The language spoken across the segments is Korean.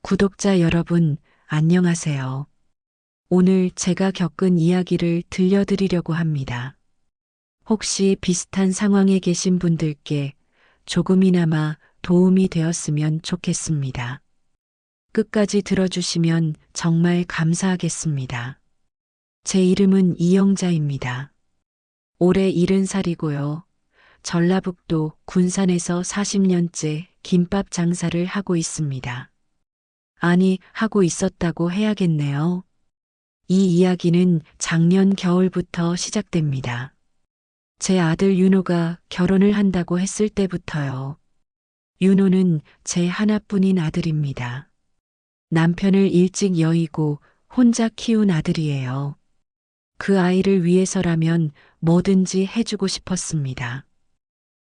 구독자 여러분, 안녕하세요. 오늘 제가 겪은 이야기를 들려드리려고 합니다. 혹시 비슷한 상황에 계신 분들께 조금이나마 도움이 되었으면 좋겠습니다. 끝까지 들어주시면 정말 감사하겠습니다. 제 이름은 이영자입니다. 올해 70살이고요. 전라북도 군산에서 40년째 김밥 장사를 하고 있습니다. 아니, 하고 있었다고 해야겠네요. 이 이야기는 작년 겨울부터 시작됩니다. 제 아들 윤호가 결혼을 한다고 했을 때부터요. 윤호는 제 하나뿐인 아들입니다. 남편을 일찍 여의고 혼자 키운 아들이에요. 그 아이를 위해서라면 뭐든지 해주고 싶었습니다.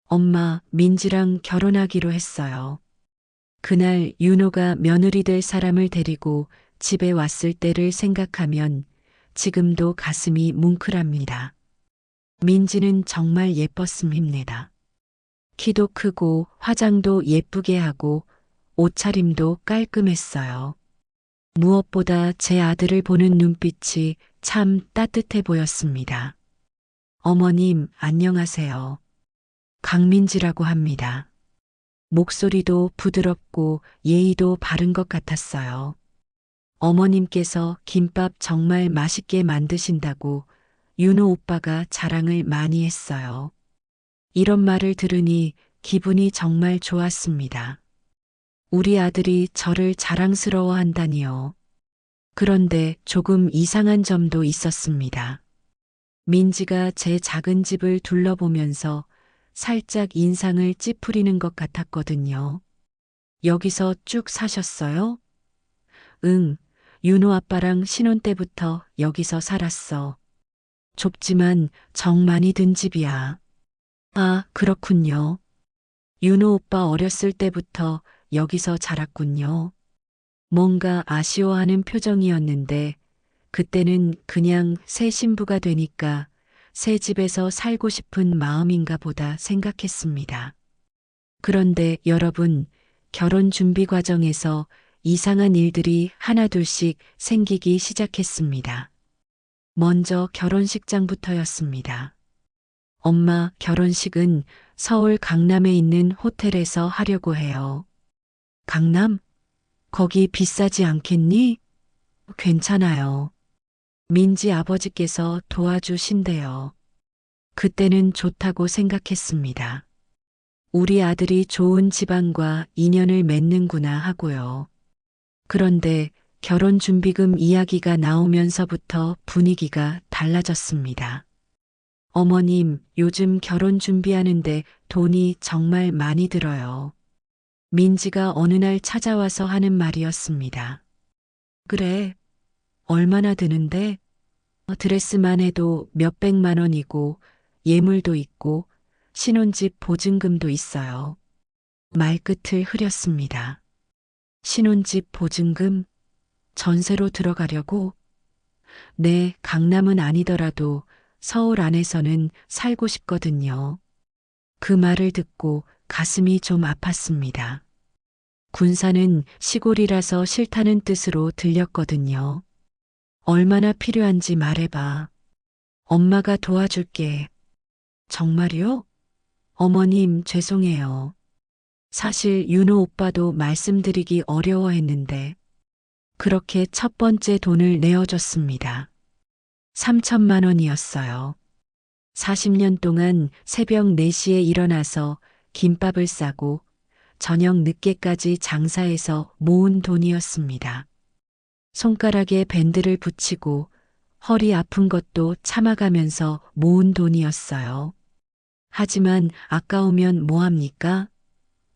엄마, 민지랑 결혼하기로 했어요. 그날 윤호가 며느리 될 사람을 데리고 집에 왔을 때를 생각하면 지금도 가슴이 뭉클합니다. 민지는 정말 예뻤습니다. 키도 크고 화장도 예쁘게 하고 옷차림도 깔끔했어요. 무엇보다 제 아들을 보는 눈빛이 참 따뜻해 보였습니다. 어머님, 안녕하세요. 강민지라고 합니다. 목소리도 부드럽고 예의도 바른 것 같았어요. 어머님께서 김밥 정말 맛있게 만드신다고 윤호 오빠가 자랑을 많이 했어요. 이런 말을 들으니 기분이 정말 좋았습니다. 우리 아들이 저를 자랑스러워 한다니요. 그런데 조금 이상한 점도 있었습니다. 민지가 제 작은 집을 둘러보면서 살짝 인상을 찌푸리는 것 같았거든요. 여기서 쭉 사셨어요? 응, 윤호 아빠랑 신혼 때부터 여기서 살았어. 좁지만 정 많이 든 집이야. 아, 그렇군요. 윤호 오빠 어렸을 때부터 여기서 자랐군요. 뭔가 아쉬워하는 표정이었는데 그때는 그냥 새 신부가 되니까 새 집에서 살고 싶은 마음인가 보다 생각했습니다. 그런데 여러분, 결혼 준비 과정에서 이상한 일들이 하나둘씩 생기기 시작했습니다. 먼저 결혼식장부터였습니다. 엄마, 결혼식은 서울 강남에 있는 호텔에서 하려고 해요. 강남? 거기 비싸지 않겠니? 괜찮아요. 민지 아버지께서 도와주신대요. 그때는 좋다고 생각했습니다. 우리 아들이 좋은 집안과 인연을 맺는구나 하고요. 그런데 결혼 준비금 이야기가 나오면서부터 분위기가 달라졌습니다. 어머님, 요즘 결혼 준비하는데 돈이 정말 많이 들어요. 민지가 어느 날 찾아와서 하는 말이었습니다. 그래, 얼마나 드는데? 드레스만 해도 몇백만 원이고 예물도 있고 신혼집 보증금도 있어요. 말끝을 흐렸습니다. 신혼집 보증금? 전세로 들어가려고? 네, 강남은 아니더라도 서울 안에서는 살고 싶거든요. 그 말을 듣고 가슴이 좀 아팠습니다. 군산은 시골이라서 싫다는 뜻으로 들렸거든요. 얼마나 필요한지 말해봐. 엄마가 도와줄게. 정말요? 어머님, 죄송해요. 사실 윤호 오빠도 말씀드리기 어려워했는데 그렇게 첫 번째 돈을 내어줬습니다. 3천만 원이었어요. 40년 동안 새벽 4시에 일어나서 김밥을 싸고 저녁 늦게까지 장사해서 모은 돈이었습니다. 손가락에 밴드를 붙이고 허리 아픈 것도 참아가면서 모은 돈이었어요. 하지만 아까우면 뭐합니까?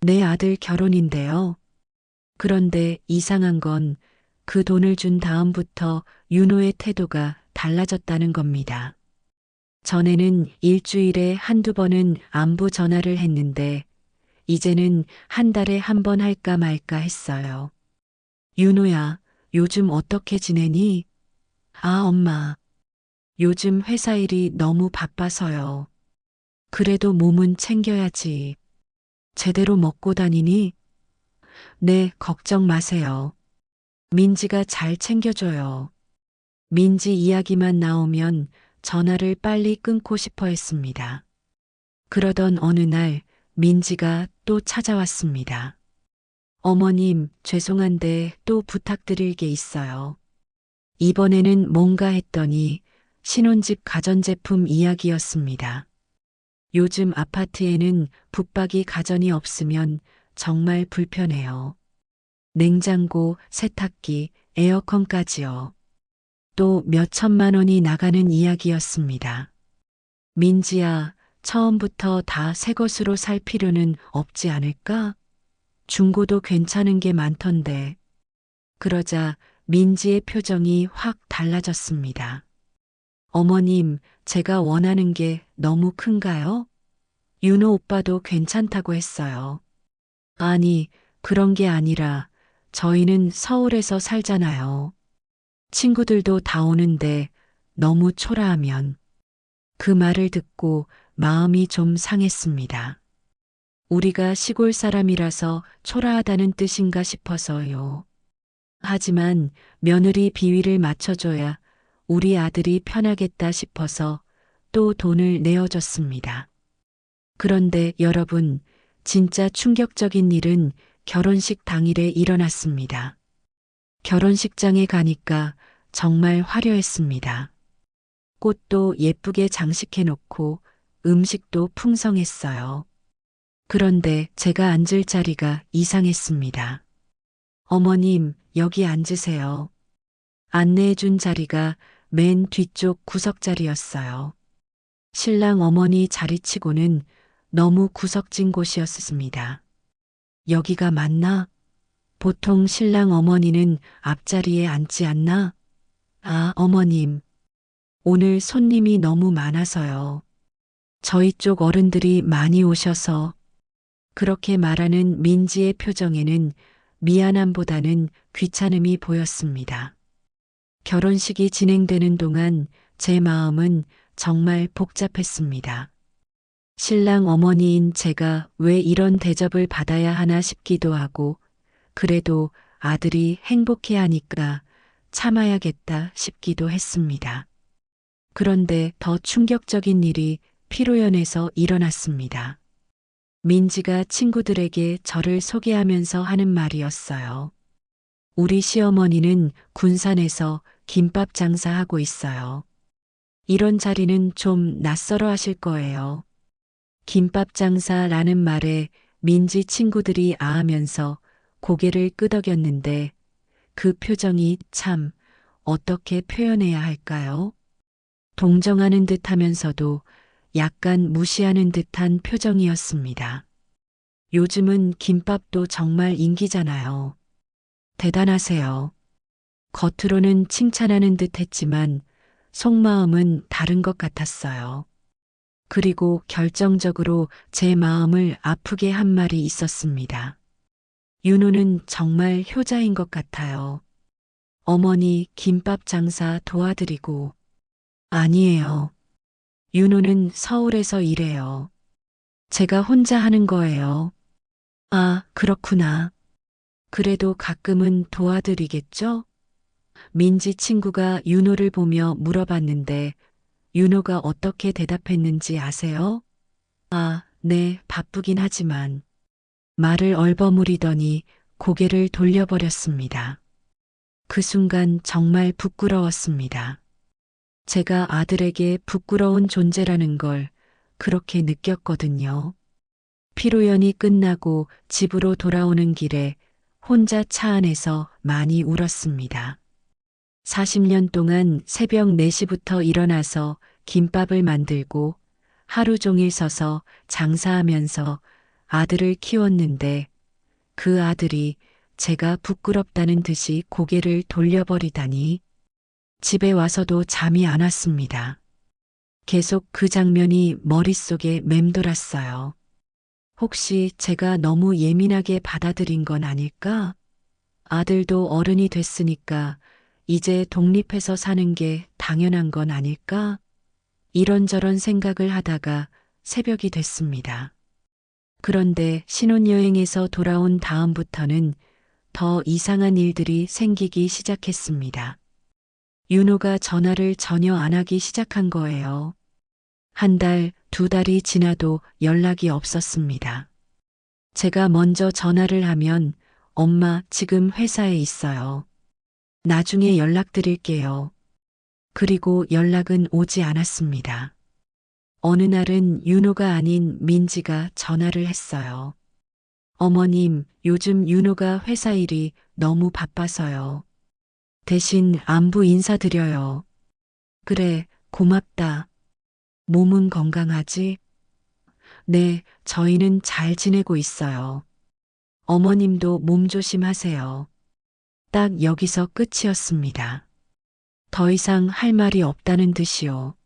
내 아들 결혼인데요. 그런데 이상한 건 그 돈을 준 다음부터 윤호의 태도가 달라졌다는 겁니다. 전에는 일주일에 한두 번은 안부 전화를 했는데 이제는 한 달에 한 번 할까 말까 했어요. 윤호야, 요즘 어떻게 지내니? 아, 엄마. 요즘 회사 일이 너무 바빠서요. 그래도 몸은 챙겨야지. 제대로 먹고 다니니? 네, 걱정 마세요. 민지가 잘 챙겨줘요. 민지 이야기만 나오면 전화를 빨리 끊고 싶어 했습니다. 그러던 어느 날 민지가 또 찾아왔습니다. 어머님, 죄송한데 또 부탁드릴 게 있어요. 이번에는 뭔가 했더니 신혼집 가전제품 이야기였습니다. 요즘 아파트에는 붙박이 가전이 없으면 정말 불편해요. 냉장고, 세탁기, 에어컨까지요. 또 몇 천만 원이 나가는 이야기였습니다. 민지야, 처음부터 다 새 것으로 살 필요는 없지 않을까? 중고도 괜찮은 게 많던데. 그러자 민지의 표정이 확 달라졌습니다. 어머님, 제가 원하는 게 너무 큰가요? 윤호 오빠도 괜찮다고 했어요. 아니, 그런 게 아니라 저희는 서울에서 살잖아요. 친구들도 다 오는데 너무 초라하면. 그 말을 듣고 마음이 좀 상했습니다. 우리가 시골 사람이라서 초라하다는 뜻인가 싶어서요. 하지만 며느리 비위를 맞춰줘야 우리 아들이 편하겠다 싶어서 또 돈을 내어줬습니다. 그런데 여러분, 진짜 충격적인 일은 결혼식 당일에 일어났습니다. 결혼식장에 가니까 정말 화려했습니다. 꽃도 예쁘게 장식해 놓고 음식도 풍성했어요. 그런데 제가 앉을 자리가 이상했습니다. 어머님, 여기 앉으세요. 안내해 준 자리가 맨 뒤쪽 구석 자리였어요. 신랑 어머니 자리치고는 너무 구석진 곳이었습니다. 여기가 맞나? 보통 신랑 어머니는 앞자리에 앉지 않나? 아, 어머님. 오늘 손님이 너무 많아서요. 저희 쪽 어른들이 많이 오셔서 그렇게 말하는 민지의 표정에는 미안함보다는 귀찮음이 보였습니다. 결혼식이 진행되는 동안 제 마음은 정말 복잡했습니다. 신랑 어머니인 제가 왜 이런 대접을 받아야 하나 싶기도 하고, 그래도 아들이 행복해 하니까 참아야겠다 싶기도 했습니다. 그런데 더 충격적인 일이 피로연에서 일어났습니다. 민지가 친구들에게 저를 소개하면서 하는 말이었어요. 우리 시어머니는 군산에서 김밥 장사하고 있어요. 이런 자리는 좀 낯설어 하실 거예요. 김밥 장사라는 말에 민지 친구들이 아하면서 고개를 끄덕였는데 그 표정이 참 어떻게 표현해야 할까요? 동정하는 듯 하면서도 약간 무시하는 듯한 표정이었습니다. 요즘은 김밥도 정말 인기잖아요. 대단하세요. 겉으로는 칭찬하는 듯 했지만 속마음은 다른 것 같았어요. 그리고 결정적으로 제 마음을 아프게 한 말이 있었습니다. 윤호는 정말 효자인 것 같아요. 어머니 김밥 장사 도와드리고. 아니에요. 윤호는 서울에서 일해요. 제가 혼자 하는 거예요. 아, 그렇구나. 그래도 가끔은 도와드리겠죠? 민지 친구가 윤호를 보며 물어봤는데 윤호가 어떻게 대답했는지 아세요? 아, 네, 바쁘긴 하지만. 말을 얼버무리더니 고개를 돌려버렸습니다. 그 순간 정말 부끄러웠습니다. 제가 아들에게 부끄러운 존재라는 걸 그렇게 느꼈거든요. 피로연이 끝나고 집으로 돌아오는 길에 혼자 차 안에서 많이 울었습니다. 40년 동안 새벽 4시부터 일어나서 김밥을 만들고 하루 종일 서서 장사하면서 아들을 키웠는데 그 아들이 제가 부끄럽다는 듯이 고개를 돌려버리다니 집에 와서도 잠이 안 왔습니다. 계속 그 장면이 머릿속에 맴돌았어요. 혹시 제가 너무 예민하게 받아들인 건 아닐까? 아들도 어른이 됐으니까 이제 독립해서 사는 게 당연한 건 아닐까? 이런저런 생각을 하다가 새벽이 됐습니다. 그런데 신혼여행에서 돌아온 다음부터는 더 이상한 일들이 생기기 시작했습니다. 윤호가 전화를 전혀 안 하기 시작한 거예요. 한 달, 두 달이 지나도 연락이 없었습니다. 제가 먼저 전화를 하면 엄마 지금 회사에 있어요. 나중에 연락드릴게요. 그리고 연락은 오지 않았습니다. 어느 날은 윤호가 아닌 민지가 전화를 했어요. 어머님, 요즘 윤호가 회사 일이 너무 바빠서요. 대신 안부 인사드려요. 그래, 고맙다. 몸은 건강하지? 네, 저희는 잘 지내고 있어요. 어머님도 몸 조심하세요. 딱 여기서 끝이었습니다. 더 이상 할 말이 없다는 듯이요.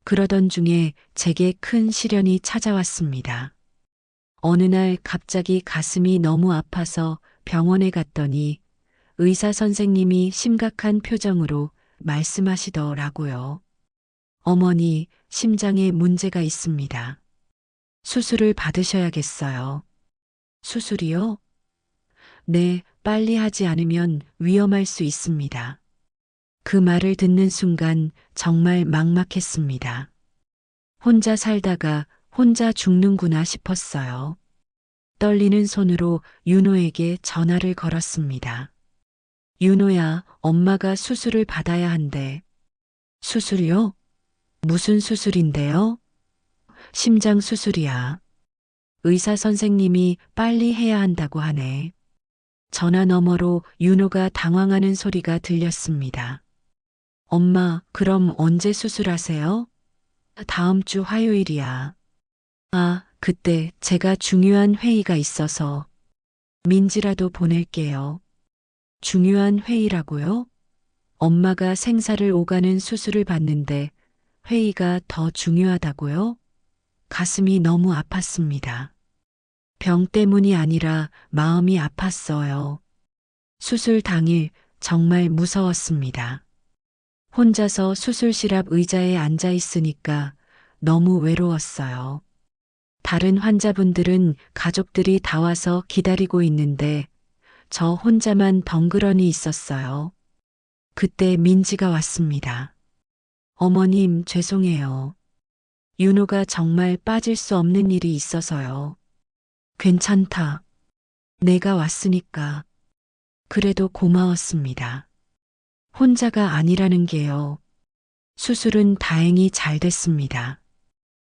그러던 중에 제게 큰 시련이 찾아왔습니다. 어느 날 갑자기 가슴이 너무 아파서 병원에 갔더니 의사 선생님이 심각한 표정으로 말씀하시더라고요. 어머니, 심장에 문제가 있습니다. 수술을 받으셔야겠어요. 수술이요? 네, 빨리 하지 않으면 위험할 수 있습니다. 그 말을 듣는 순간 정말 막막했습니다. 혼자 살다가 혼자 죽는구나 싶었어요. 떨리는 손으로 윤호에게 전화를 걸었습니다. 윤호야, 엄마가 수술을 받아야 한대. 수술요? 무슨 수술인데요? 심장 수술이야. 의사 선생님이 빨리 해야 한다고 하네. 전화 너머로 윤호가 당황하는 소리가 들렸습니다. 엄마, 그럼 언제 수술하세요? 다음 주 화요일이야. 아, 그때 제가 중요한 회의가 있어서 민지라도 보낼게요. 중요한 회의라고요? 엄마가 생사를 오가는 수술을 받는데 회의가 더 중요하다고요? 가슴이 너무 아팠습니다. 병 때문이 아니라 마음이 아팠어요. 수술 당일 정말 무서웠습니다. 혼자서 수술실 앞 의자에 앉아 있으니까 너무 외로웠어요. 다른 환자분들은 가족들이 다 와서 기다리고 있는데 저 혼자만 덩그러니 있었어요. 그때 민지가 왔습니다. 어머님, 죄송해요. 윤호가 정말 빠질 수 없는 일이 있어서요. 괜찮다. 내가 왔으니까. 그래도 고마웠습니다. 혼자가 아니라는 게요. 수술은 다행히 잘 됐습니다.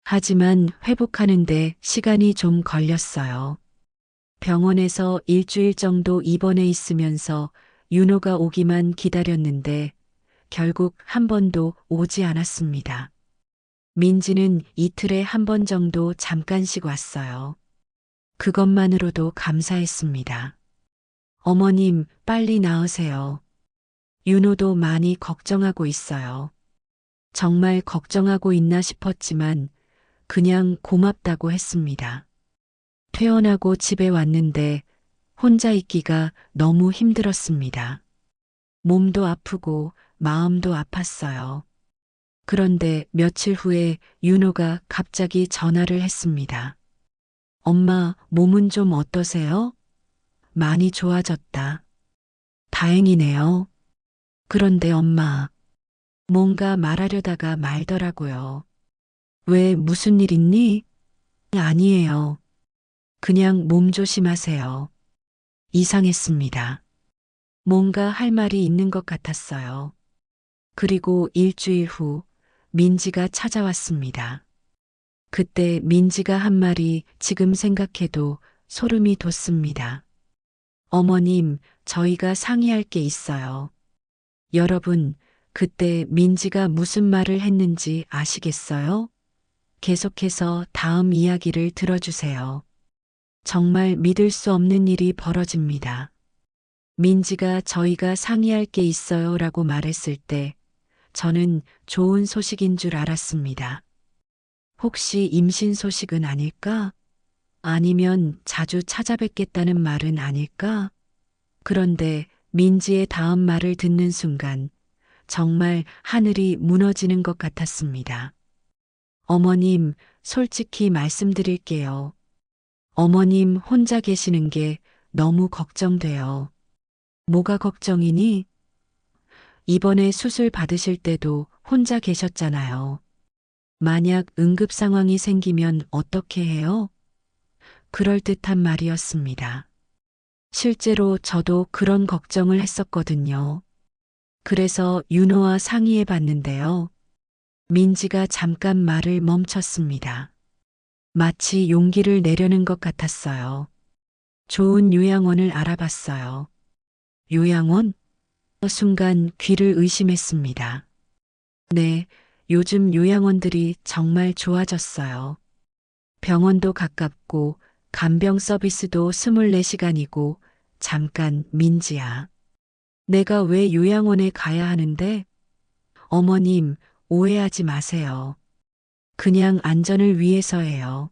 하지만 회복하는데 시간이 좀 걸렸어요. 병원에서 일주일 정도 입원해 있으면서 윤호가 오기만 기다렸는데 결국 한 번도 오지 않았습니다. 민지는 이틀에 한 번 정도 잠깐씩 왔어요. 그것만으로도 감사했습니다. 어머님, 빨리 나으세요. 윤호도 많이 걱정하고 있어요. 정말 걱정하고 있나 싶었지만 그냥 고맙다고 했습니다. 퇴원하고 집에 왔는데 혼자 있기가 너무 힘들었습니다. 몸도 아프고 마음도 아팠어요. 그런데 며칠 후에 윤호가 갑자기 전화를 했습니다. 엄마, 몸은 좀 어떠세요? 많이 좋아졌다. 다행이네요. 그런데 엄마, 뭔가 말하려다가 말더라고요. 왜 무슨 일 있니? 아니에요. 그냥 몸 조심하세요. 이상했습니다. 뭔가 할 말이 있는 것 같았어요. 그리고 일주일 후 민지가 찾아왔습니다. 그때 민지가 한 말이 지금 생각해도 소름이 돋습니다. 어머님, 저희가 상의할 게 있어요. 여러분, 그때 민지가 무슨 말을 했는지 아시겠어요? 계속해서 다음 이야기를 들어주세요. 정말 믿을 수 없는 일이 벌어집니다. 민지가 저희가 상의할 게 있어요 라고 말했을 때 저는 좋은 소식인 줄 알았습니다. 혹시 임신 소식은 아닐까? 아니면 자주 찾아뵙겠다는 말은 아닐까? 그런데 민지의 다음 말을 듣는 순간 정말 하늘이 무너지는 것 같았습니다. 어머님, 솔직히 말씀드릴게요. 어머님 혼자 계시는 게 너무 걱정돼요. 뭐가 걱정이니? 이번에 수술 받으실 때도 혼자 계셨잖아요. 만약 응급 상황이 생기면 어떻게 해요? 그럴듯한 말이었습니다. 실제로 저도 그런 걱정을 했었거든요. 그래서 윤호와 상의해 봤는데요. 민지가 잠깐 말을 멈췄습니다. 마치 용기를 내려는 것 같았어요. 좋은 요양원을 알아봤어요. 요양원? 순간 귀를 의심했습니다. 네, 요즘 요양원들이 정말 좋아졌어요. 병원도 가깝고 간병 서비스도 24시간이고 잠깐 민지야. 내가 왜 요양원에 가야 하는데? 어머님, 오해하지 마세요. 그냥 안전을 위해서예요.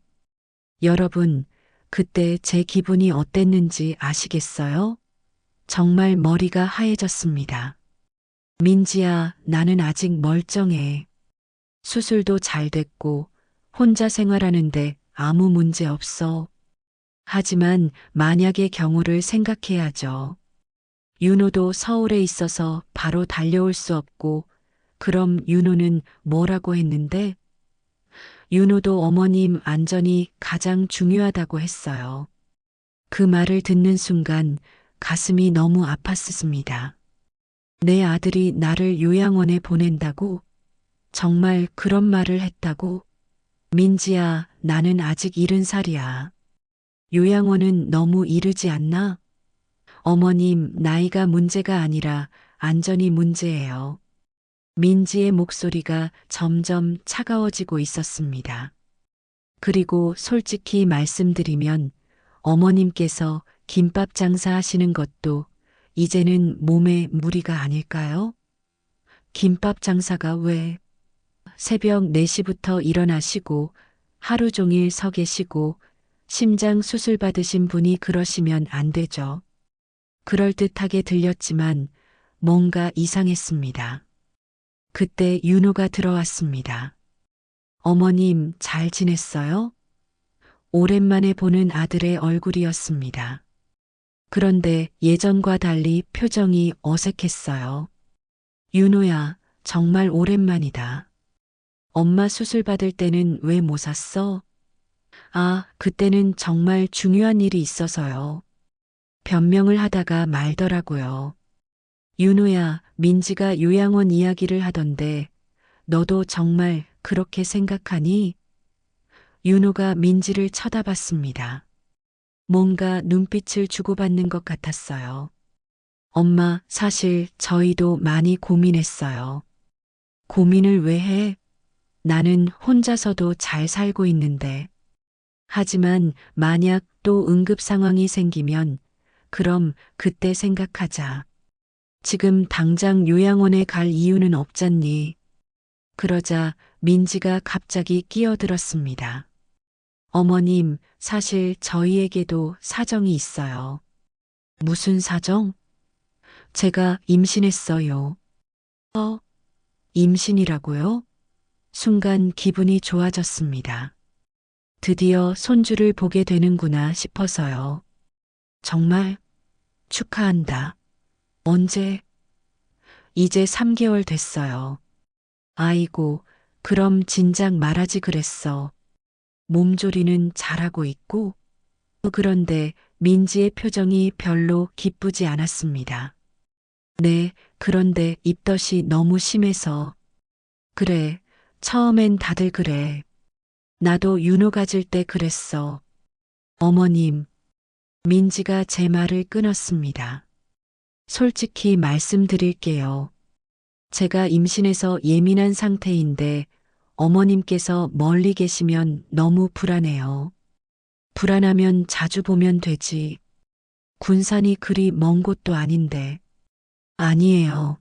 여러분, 그때 제 기분이 어땠는지 아시겠어요? 정말 머리가 하얘졌습니다. 민지야, 나는 아직 멀쩡해. 수술도 잘 됐고, 혼자 생활하는데 아무 문제 없어. 하지만 만약의 경우를 생각해야죠. 윤호도 서울에 있어서 바로 달려올 수 없고, 그럼 윤호는 뭐라고 했는데? 윤호도 어머님 안전이 가장 중요하다고 했어요. 그 말을 듣는 순간 가슴이 너무 아팠습니다. 내 아들이 나를 요양원에 보낸다고? 정말 그런 말을 했다고? 민지야, 나는 아직 70살이야. 요양원은 너무 이르지 않나? 어머님, 나이가 문제가 아니라 안전이 문제예요. 민지의 목소리가 점점 차가워지고 있었습니다. 그리고 솔직히 말씀드리면 어머님께서 김밥 장사하시는 것도 이제는 몸에 무리가 아닐까요? 김밥 장사가 왜? 새벽 4시부터 일어나시고 하루 종일 서 계시고 심장 수술 받으신 분이 그러시면 안 되죠. 그럴듯하게 들렸지만 뭔가 이상했습니다. 그때 윤호가 들어왔습니다. 어머님 잘 지냈어요? 오랜만에 보는 아들의 얼굴이었습니다. 그런데 예전과 달리 표정이 어색했어요. 윤호야, 정말 오랜만이다. 엄마 수술 받을 때는 왜 못 왔어? 아, 그때는 정말 중요한 일이 있어서요. 변명을 하다가 말더라고요. 윤호야, 민지가 요양원 이야기를 하던데 너도 정말 그렇게 생각하니? 윤호가 민지를 쳐다봤습니다. 뭔가 눈빛을 주고받는 것 같았어요. 엄마, 사실 저희도 많이 고민했어요. 고민을 왜 해? 나는 혼자서도 잘 살고 있는데. 하지만 만약 또 응급 상황이 생기면 그럼 그때 생각하자. 지금 당장 요양원에 갈 이유는 없잖니. 그러자 민지가 갑자기 끼어들었습니다. 어머님, 사실 저희에게도 사정이 있어요. 무슨 사정? 제가 임신했어요. 임신이라고요? 순간 기분이 좋아졌습니다. 드디어 손주를 보게 되는구나 싶어서요. 정말 축하한다. 언제? 이제 3개월 됐어요. 아이고, 그럼 진작 말하지 그랬어. 몸조리는 잘하고 있고? 그런데 민지의 표정이 별로 기쁘지 않았습니다. 네, 그런데 입덧이 너무 심해서. 그래, 처음엔 다들 그래. 나도 윤호 가질 때 그랬어. 어머님, 민지가 제 말을 끊었습니다. 솔직히 말씀드릴게요. 제가 임신해서 예민한 상태인데 어머님께서 멀리 계시면 너무 불안해요. 불안하면 자주 보면 되지. 군산이 그리 먼 곳도 아닌데. 아니에요.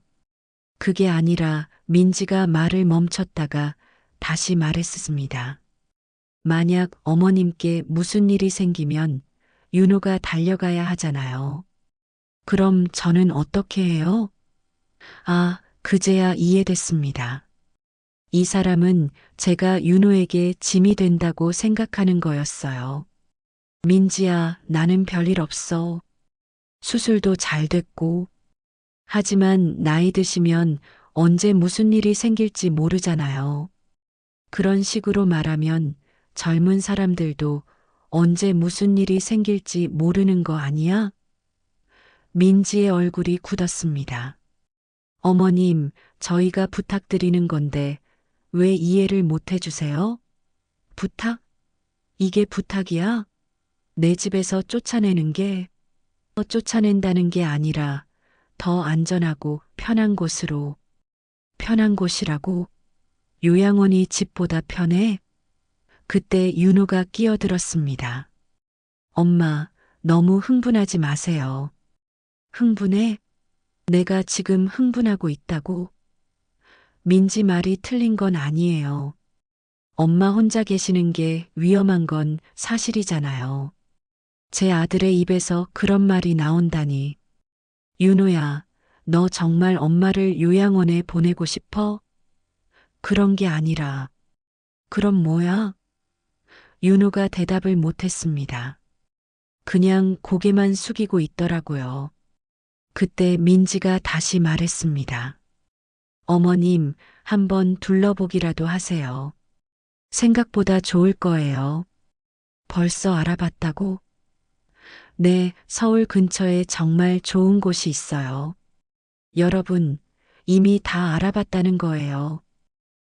그게 아니라 민지가 말을 멈췄다가 다시 말했습니다. 만약 어머님께 무슨 일이 생기면 윤호가 달려가야 하잖아요. 그럼 저는 어떻게 해요? 아, 그제야 이해됐습니다. 이 사람은 제가 윤호에게 짐이 된다고 생각하는 거였어요. 민지야, 나는 별일 없어. 수술도 잘 됐고. 하지만 나이 드시면 언제 무슨 일이 생길지 모르잖아요. 그런 식으로 말하면 젊은 사람들도 언제 무슨 일이 생길지 모르는 거 아니야? 민지의 얼굴이 굳었습니다. 어머님, 저희가 부탁드리는 건데 왜 이해를 못 해주세요? 부탁? 이게 부탁이야? 내 집에서 쫓아내는 게, 쫓아낸다는 게 아니라 더 안전하고 편한 곳으로, 편한 곳이라고? 요양원이 집보다 편해? 그때 윤호가 끼어들었습니다. 엄마, 너무 흥분하지 마세요. 흥분해? 내가 지금 흥분하고 있다고? 민지 말이 틀린 건 아니에요. 엄마 혼자 계시는 게 위험한 건 사실이잖아요. 제 아들의 입에서 그런 말이 나온다니. 윤호야, 너 정말 엄마를 요양원에 보내고 싶어? 그런 게 아니라. 그럼 뭐야? 윤호가 대답을 못했습니다. 그냥 고개만 숙이고 있더라고요. 그때 민지가 다시 말했습니다. 어머님, 한번 둘러보기라도 하세요. 생각보다 좋을 거예요. 벌써 알아봤다고? 네, 서울 근처에 정말 좋은 곳이 있어요. 여러분, 이미 다 알아봤다는 거예요.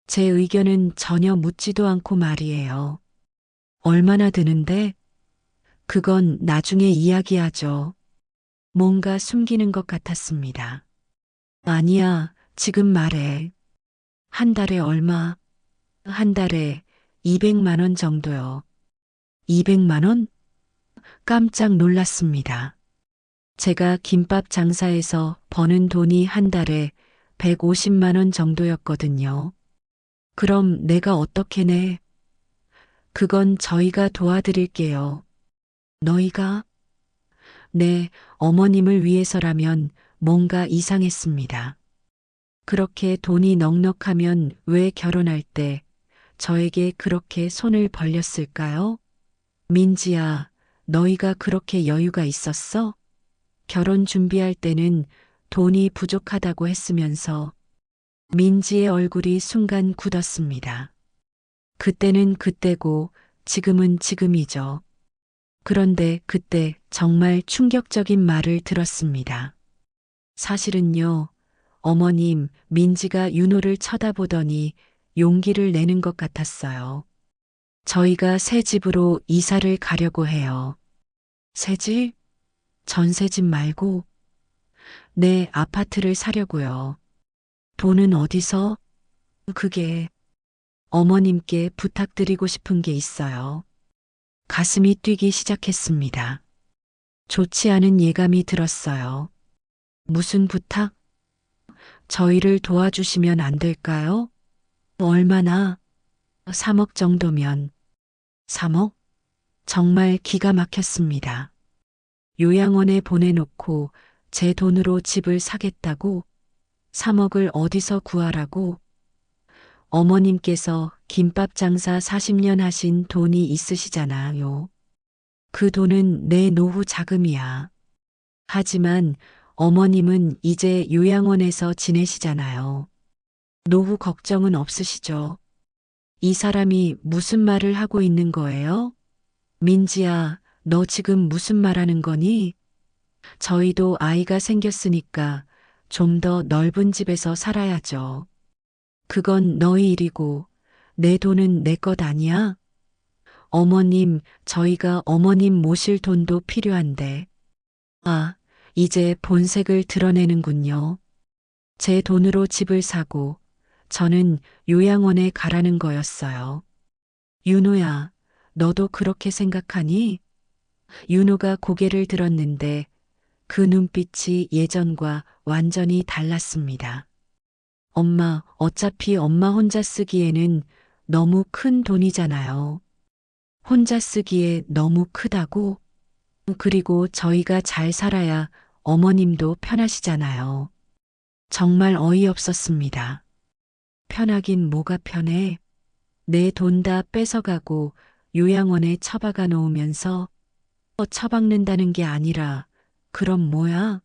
제 의견은 전혀 묻지도 않고 말이에요. 얼마나 드는데? 그건 나중에 이야기하죠. 뭔가 숨기는 것 같았습니다. 아니야, 지금 말해. 한 달에 얼마? 한 달에 200만 원 정도요. 200만 원? 깜짝 놀랐습니다. 제가 김밥 장사해서 버는 돈이 한 달에 150만 원 정도였거든요. 그럼 내가 어떻게 내? 그건 저희가 도와드릴게요. 너희가? 네, 어머님을 위해서라면 뭔가 이상했습니다. 그렇게 돈이 넉넉하면 왜 결혼할 때 저에게 그렇게 손을 벌렸을까요? 민지야, 너희가 그렇게 여유가 있었어? 결혼 준비할 때는 돈이 부족하다고 했으면서 민지의 얼굴이 순간 굳었습니다. 그때는 그때고 지금은 지금이죠. 그런데 그때 정말 충격적인 말을 들었습니다. 사실은요, 어머님, 민지가 윤호를 쳐다보더니 용기를 내는 것 같았어요. 저희가 새 집으로 이사를 가려고 해요. 새 집? 전세 집 말고? 네, 아파트를 사려고요. 돈은 어디서? 그게 어머님께 부탁드리고 싶은 게 있어요. 가슴이 뛰기 시작했습니다. 좋지 않은 예감이 들었어요. 무슨 부탁? 저희를 도와주시면 안 될까요? 얼마나? 3억 정도면. 3억? 정말 기가 막혔습니다. 요양원에 보내놓고 제 돈으로 집을 사겠다고? 3억을 어디서 구하라고? 어머님께서 김밥 장사 40년 하신 돈이 있으시잖아요. 그 돈은 내 노후 자금이야. 하지만 어머님은 이제 요양원에서 지내시잖아요. 노후 걱정은 없으시죠? 이 사람이 무슨 말을 하고 있는 거예요? 민지야, 너 지금 무슨 말 하는 거니? 저희도 아이가 생겼으니까 좀 더 넓은 집에서 살아야죠. 그건 너희 일이고 내 돈은 내 것 아니야? 어머님, 저희가 어머님 모실 돈도 필요한데. 아, 이제 본색을 드러내는군요. 제 돈으로 집을 사고 저는 요양원에 가라는 거였어요. 윤호야, 너도 그렇게 생각하니? 윤호가 고개를 들었는데 그 눈빛이 예전과 완전히 달랐습니다. 엄마, 어차피 엄마 혼자 쓰기에는 너무 큰 돈이잖아요. 혼자 쓰기에 너무 크다고? 그리고 저희가 잘 살아야 어머님도 편하시잖아요. 정말 어이없었습니다. 편하긴 뭐가 편해? 내 돈 다 뺏어가고 요양원에 처박아 놓으면서 처박는다는 게 아니라 그럼 뭐야?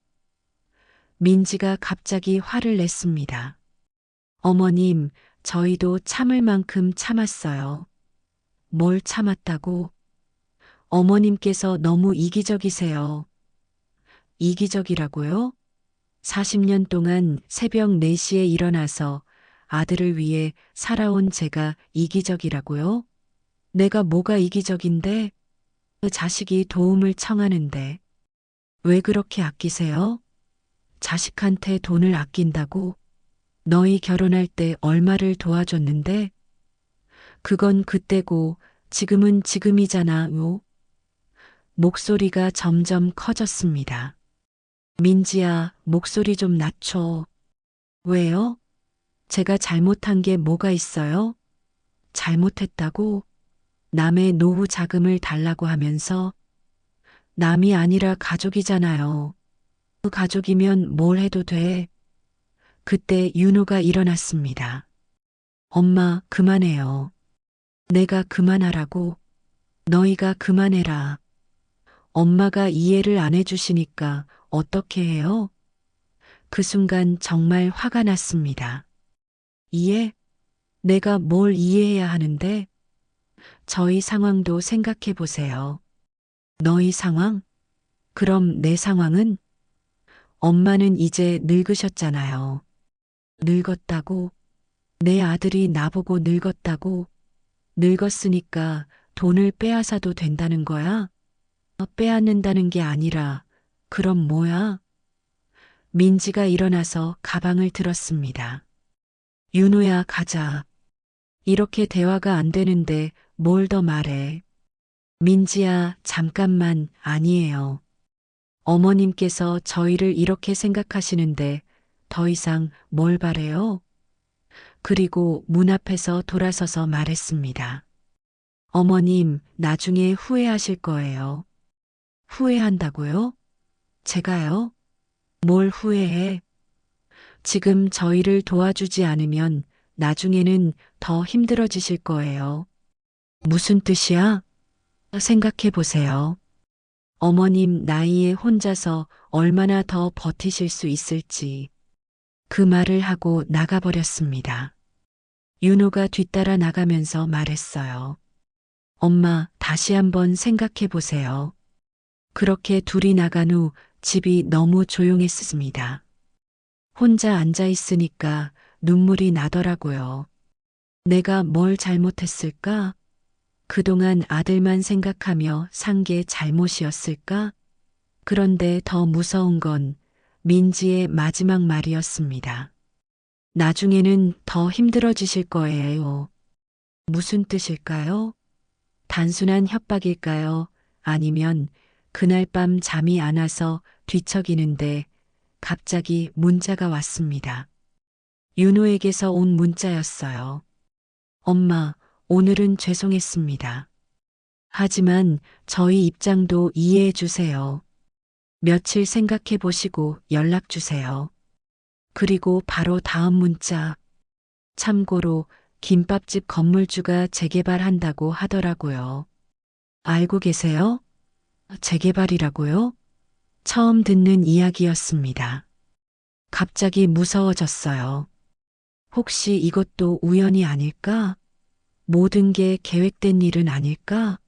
민지가 갑자기 화를 냈습니다. 어머님, 저희도 참을 만큼 참았어요. 뭘 참았다고? 어머님께서 너무 이기적이세요. 이기적이라고요? 40년 동안 새벽 4시에 일어나서 아들을 위해 살아온 제가 이기적이라고요? 내가 뭐가 이기적인데? 그 자식이 도움을 청하는데 왜 그렇게 아끼세요? 자식한테 돈을 아낀다고? 너희 결혼할 때 얼마를 도와줬는데? 그건 그때고 지금은 지금이잖아요. 목소리가 점점 커졌습니다. 민지야, 목소리 좀 낮춰. 왜요? 제가 잘못한 게 뭐가 있어요? 잘못했다고? 남의 노후 자금을 달라고 하면서 남이 아니라 가족이잖아요. 그 가족이면 뭘 해도 돼. 그때 윤호가 일어났습니다. 엄마, 그만해요. 내가 그만하라고. 너희가 그만해라. 엄마가 이해를 안 해주시니까 어떻게 해요? 그 순간 정말 화가 났습니다. 이해? 내가 뭘 이해해야 하는데? 저희 상황도 생각해 보세요. 너희 상황? 그럼 내 상황은? 엄마는 이제 늙으셨잖아요. 늙었다고? 내 아들이 나보고 늙었다고? 늙었으니까 돈을 빼앗아도 된다는 거야? 빼앗는다는 게 아니라, 그럼 뭐야? 민지가 일어나서 가방을 들었습니다. 윤호야, 가자. 이렇게 대화가 안 되는데 뭘 더 말해. 민지야, 잠깐만, 아니에요. 어머님께서 저희를 이렇게 생각하시는데 더 이상 뭘 바래요? 그리고 문 앞에서 돌아서서 말했습니다. 어머님, 나중에 후회하실 거예요. 후회한다고요? 제가요? 뭘 후회해? 지금 저희를 도와주지 않으면 나중에는 더 힘들어지실 거예요. 무슨 뜻이야? 생각해 보세요. 어머님 나이에 혼자서 얼마나 더 버티실 수 있을지. 그 말을 하고 나가버렸습니다. 윤호가 뒤따라 나가면서 말했어요. 엄마, 다시 한번 생각해 보세요. 그렇게 둘이 나간 후 집이 너무 조용했습니다. 혼자 앉아 있으니까 눈물이 나더라고요. 내가 뭘 잘못했을까? 그동안 아들만 생각하며 산 게 잘못이었을까? 그런데 더 무서운 건 민지의 마지막 말이었습니다. 나중에는 더 힘들어지실 거예요. 무슨 뜻일까요? 단순한 협박일까요? 아니면 그날 밤 잠이 안 와서 뒤척이는데 갑자기 문자가 왔습니다. 윤호에게서 온 문자였어요. 엄마, 오늘은 죄송했습니다. 하지만 저희 입장도 이해해 주세요. 며칠 생각해 보시고 연락 주세요. 그리고 바로 다음 문자. 참고로 김밥집 건물주가 재개발한다고 하더라고요. 알고 계세요? 재개발이라고요? 처음 듣는 이야기였습니다. 갑자기 무서워졌어요. 혹시 이것도 우연이 아닐까? 모든 게 계획된 일은 아닐까?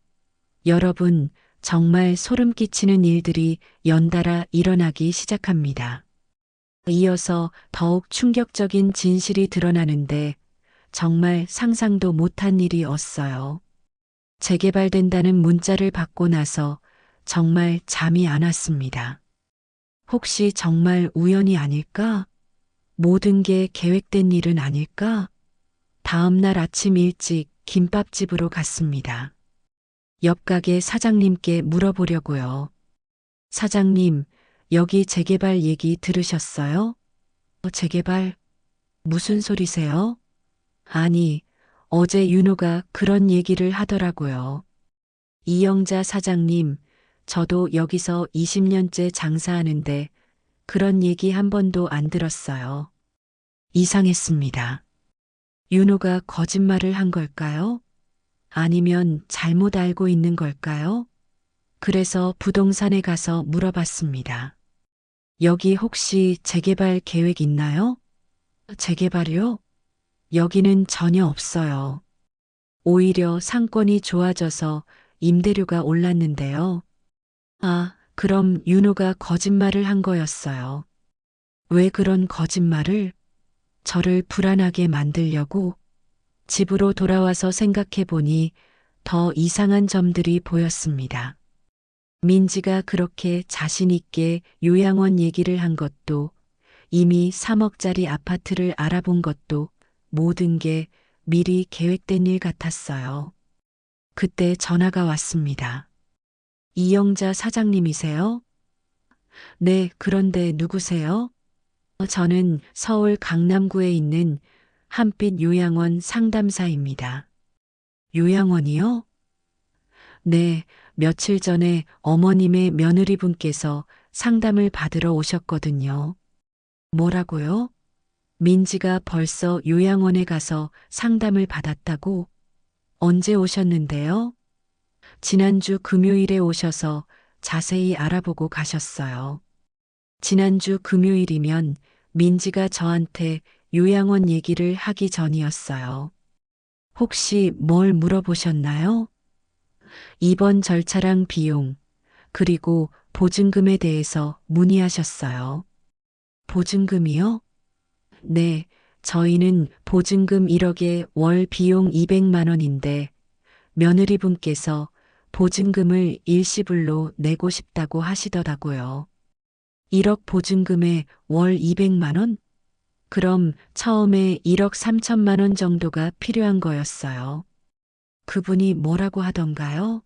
여러분, 정말 소름 끼치는 일들이 연달아 일어나기 시작합니다. 이어서 더욱 충격적인 진실이 드러나는데 정말 상상도 못한 일이었어요. 재개발된다는 문자를 받고 나서 정말 잠이 안 왔습니다. 혹시 정말 우연이 아닐까? 모든 게 계획된 일은 아닐까? 다음 날 아침 일찍 김밥집으로 갔습니다. 옆 가게 사장님께 물어보려고요. 사장님, 여기 재개발 얘기 들으셨어요? 재개발? 무슨 소리세요? 아니, 어제 윤호가 그런 얘기를 하더라고요. 이영자 사장님, 저도 여기서 20년째 장사하는데 그런 얘기 한 번도 안 들었어요. 이상했습니다. 윤호가 거짓말을 한 걸까요? 아니면 잘못 알고 있는 걸까요? 그래서 부동산에 가서 물어봤습니다. 여기 혹시 재개발 계획 있나요? 재개발이요? 여기는 전혀 없어요. 오히려 상권이 좋아져서 임대료가 올랐는데요. 아, 그럼 윤호가 거짓말을 한 거였어요. 왜 그런 거짓말을? 저를 불안하게 만들려고. 집으로 돌아와서 생각해 보니 더 이상한 점들이 보였습니다. 민지가 그렇게 자신 있게 요양원 얘기를 한 것도, 이미 3억짜리 아파트를 알아본 것도 모든 게 미리 계획된 일 같았어요. 그때 전화가 왔습니다. 이영자 사장님이세요? 네, 그런데 누구세요? 저는 서울 강남구에 있는 한빛 요양원 상담사입니다. 요양원이요? 네, 며칠 전에 어머님의 며느리분께서 상담을 받으러 오셨거든요. 뭐라고요? 민지가 벌써 요양원에 가서 상담을 받았다고? 언제 오셨는데요? 지난주 금요일에 오셔서 자세히 알아보고 가셨어요. 지난주 금요일이면 민지가 저한테 요양원 얘기를 하기 전이었어요. 혹시 뭘 물어보셨나요? 입원 절차랑 비용, 그리고 보증금에 대해서 문의하셨어요. 보증금이요? 네, 저희는 보증금 1억에 월 비용 200만 원인데 며느리분께서 보증금을 일시불로 내고 싶다고 하시더라고요. 1억 보증금에 월 200만 원? 그럼 처음에 1억 3천만 원 정도가 필요한 거였어요. 그분이 뭐라고 하던가요?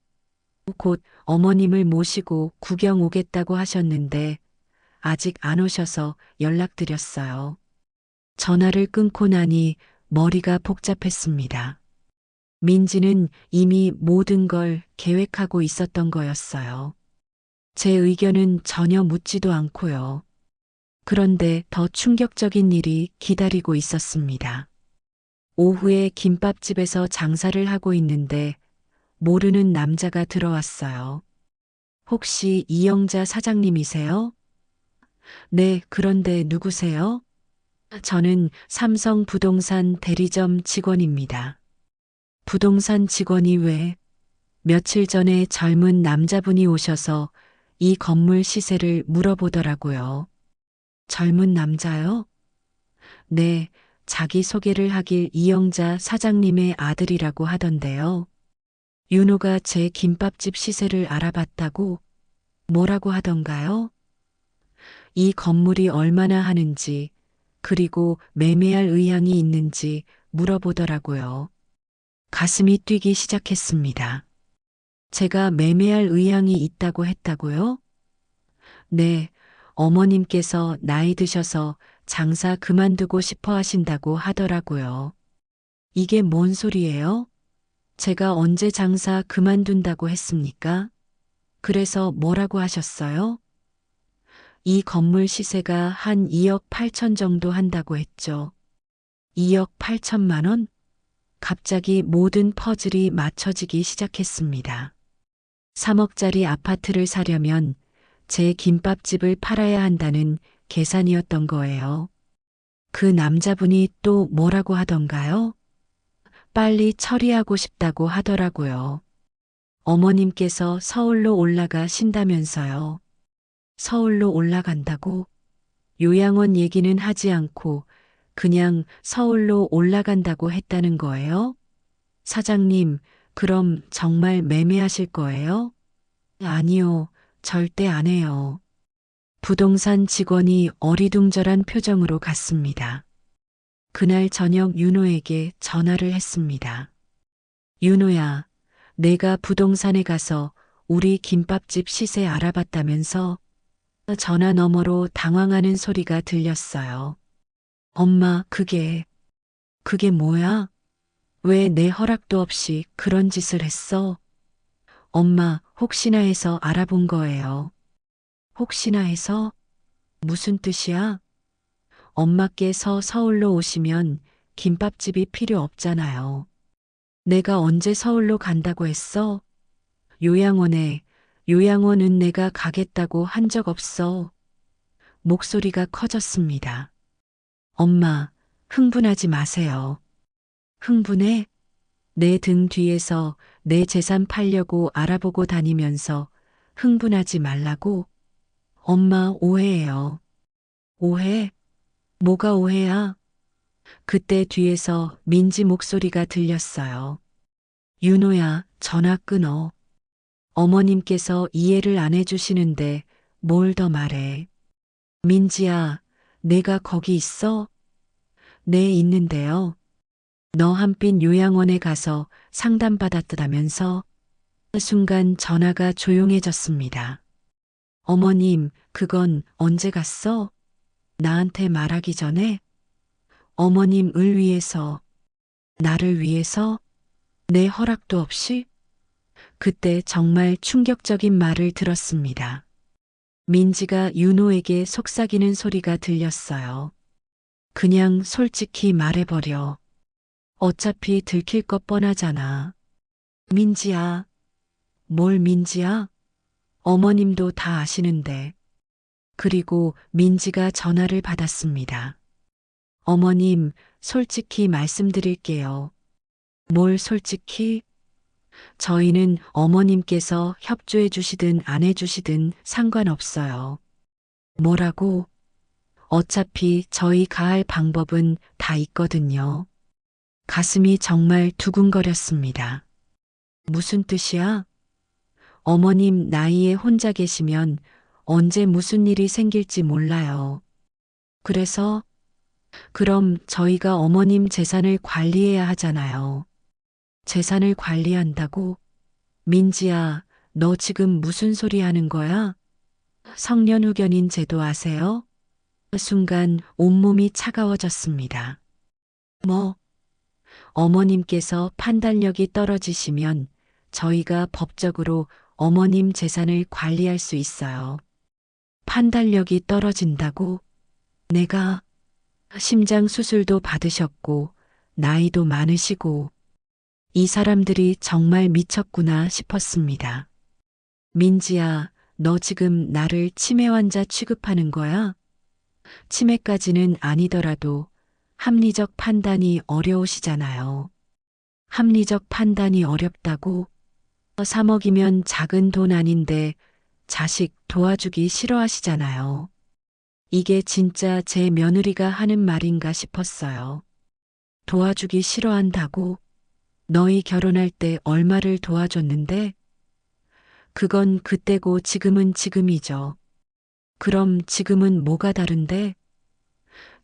곧 어머님을 모시고 구경 오겠다고 하셨는데 아직 안 오셔서 연락드렸어요. 전화를 끊고 나니 머리가 복잡했습니다. 민지는 이미 모든 걸 계획하고 있었던 거였어요. 제 의견은 전혀 묻지도 않고요. 그런데 더 충격적인 일이 기다리고 있었습니다. 오후에 김밥집에서 장사를 하고 있는데 모르는 남자가 들어왔어요. 혹시 이영자 사장님이세요? 네, 그런데 누구세요? 저는 삼성 부동산 대리점 직원입니다. 부동산 직원이 왜? 며칠 전에 젊은 남자분이 오셔서 이 건물 시세를 물어보더라고요. 젊은 남자요? 네, 자기소개를 하길 이영자 사장님의 아들이라고 하던데요. 윤호가 제 김밥집 시세를 알아봤다고 뭐라고 하던가요? 이 건물이 얼마나 하는지, 그리고 매매할 의향이 있는지 물어보더라고요. 가슴이 뛰기 시작했습니다. 제가 매매할 의향이 있다고 했다고요? 네, 어머님께서 나이 드셔서 장사 그만두고 싶어 하신다고 하더라고요. 이게 뭔 소리예요? 제가 언제 장사 그만둔다고 했습니까? 그래서 뭐라고 하셨어요? 이 건물 시세가 한 2억 8천 정도 한다고 했죠. 2억 8천만 원? 갑자기 모든 퍼즐이 맞춰지기 시작했습니다. 3억짜리 아파트를 사려면 제 김밥집을 팔아야 한다는 계산이었던 거예요. 그 남자분이 또 뭐라고 하던가요? 빨리 처리하고 싶다고 하더라고요. 어머님께서 서울로 올라가신다면서요. 서울로 올라간다고? 요양원 얘기는 하지 않고 그냥 서울로 올라간다고 했다는 거예요? 사장님, 그럼 정말 매매하실 거예요? 아니요, 절대 안 해요. 부동산 직원이 어리둥절한 표정으로 갔습니다. 그날 저녁 윤호에게 전화를 했습니다. 윤호야, 내가 부동산에 가서 우리 김밥집 시세 알아봤다면서? 전화 너머로 당황하는 소리가 들렸어요. 엄마, 그게 뭐야? 왜 내 허락도 없이 그런 짓을 했어? 엄마, 혹시나 해서 알아본 거예요. 혹시나 해서? 무슨 뜻이야? 엄마께서 서울로 오시면 김밥집이 필요 없잖아요. 내가 언제 서울로 간다고 했어? 요양원에 요양원은 내가 가겠다고 한 적 없어. 목소리가 커졌습니다. 엄마, 흥분하지 마세요. 흥분해? 내 등 뒤에서 내 재산 팔려고 알아보고 다니면서 흥분하지 말라고? 엄마 오해해요. 오해? 뭐가 오해야? 그때 뒤에서 민지 목소리가 들렸어요. 윤호야, 전화 끊어. 어머님께서 이해를 안 해주시는데 뭘 더 말해. 민지야, 내가 거기 있어? 네, 있는데요. 너 한빛 요양원에 가서 상담받았다면서? 순간 전화가 조용해졌습니다. 어머님, 그건 언제 갔어? 나한테 말하기 전에? 어머님을 위해서, 나를 위해서? 내 허락도 없이? 그때 정말 충격적인 말을 들었습니다. 민지가 윤호에게 속삭이는 소리가 들렸어요. 그냥 솔직히 말해버려. 어차피 들킬 것 뻔하잖아. 민지야. 뭘 민지야? 어머님도 다 아시는데. 그리고 민지가 전화를 받았습니다. 어머님, 솔직히 말씀드릴게요. 뭘 솔직히? 저희는 어머님께서 협조해 주시든 안 해 주시든 상관없어요. 뭐라고? 어차피 저희 가할 방법은 다 있거든요. 가슴이 정말 두근거렸습니다. 무슨 뜻이야? 어머님 나이에 혼자 계시면 언제 무슨 일이 생길지 몰라요. 그래서 그럼 저희가 어머님 재산을 관리해야 하잖아요. 재산을 관리한다고? 민지야, 너 지금 무슨 소리 하는 거야? 성년후견인 제도 아세요? 순간 온몸이 차가워졌습니다. 뭐? 어머님께서 판단력이 떨어지시면 저희가 법적으로 어머님 재산을 관리할 수 있어요. 판단력이 떨어진다고? 내가 심장 수술도 받으셨고, 나이도 많으시고, 이 사람들이 정말 미쳤구나 싶었습니다. 민지야, 너 지금 나를 치매 환자 취급하는 거야? 치매까지는 아니더라도 합리적 판단이 어려우시잖아요. 합리적 판단이 어렵다고? 3억이면 작은 돈 아닌데 자식 도와주기 싫어하시잖아요. 이게 진짜 제 며느리가 하는 말인가 싶었어요. 도와주기 싫어한다고? 너희 결혼할 때 얼마를 도와줬는데? 그건 그때고 지금은 지금이죠. 그럼 지금은 뭐가 다른데?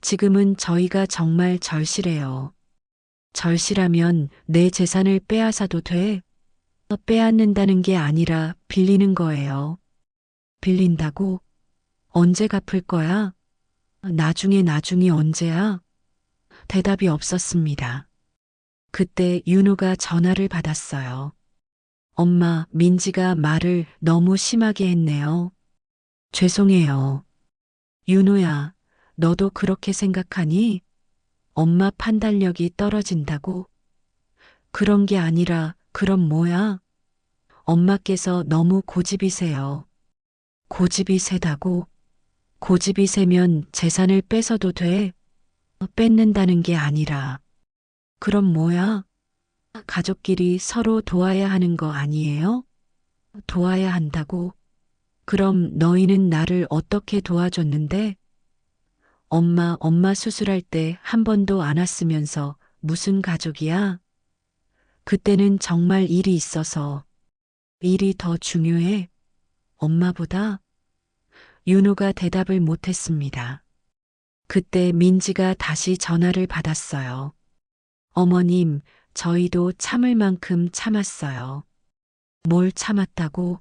지금은 저희가 정말 절실해요. 절실하면 내 재산을 빼앗아도 돼? 빼앗는다는 게 아니라 빌리는 거예요. 빌린다고? 언제 갚을 거야? 나중이 언제야? 대답이 없었습니다. 그때 윤호가 전화를 받았어요. 엄마, 민지가 말을 너무 심하게 했네요. 죄송해요. 윤호야, 너도 그렇게 생각하니? 엄마 판단력이 떨어진다고? 그런 게 아니라 그럼 뭐야? 엄마께서 너무 고집이세요. 고집이 세다고? 고집이 세면 재산을 뺏어도 돼? 뺏는다는 게 아니라. 그럼 뭐야? 가족끼리 서로 도와야 하는 거 아니에요? 도와야 한다고? 그럼 너희는 나를 어떻게 도와줬는데? 엄마 수술할 때 한 번도 안 왔으면서 무슨 가족이야? 그때는 정말 일이 있어서. 일이 더 중요해? 엄마보다? 윤호가 대답을 못했습니다. 그때 민지가 다시 전화를 받았어요. 어머님, 저희도 참을 만큼 참았어요. 뭘 참았다고?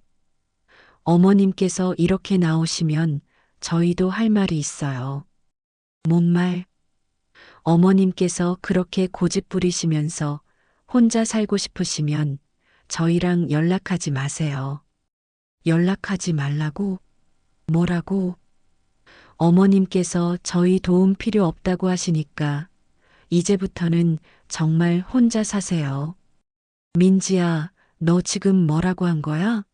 어머님께서 이렇게 나오시면 저희도 할 말이 있어요. 뭔 말? 어머님께서 그렇게 고집 부리시면서 혼자 살고 싶으시면 저희랑 연락하지 마세요. 연락하지 말라고? 뭐라고? 어머님께서 저희 도움 필요 없다고 하시니까 이제부터는 정말 혼자 사세요. 민지야, 너 지금 뭐라고 한 거야?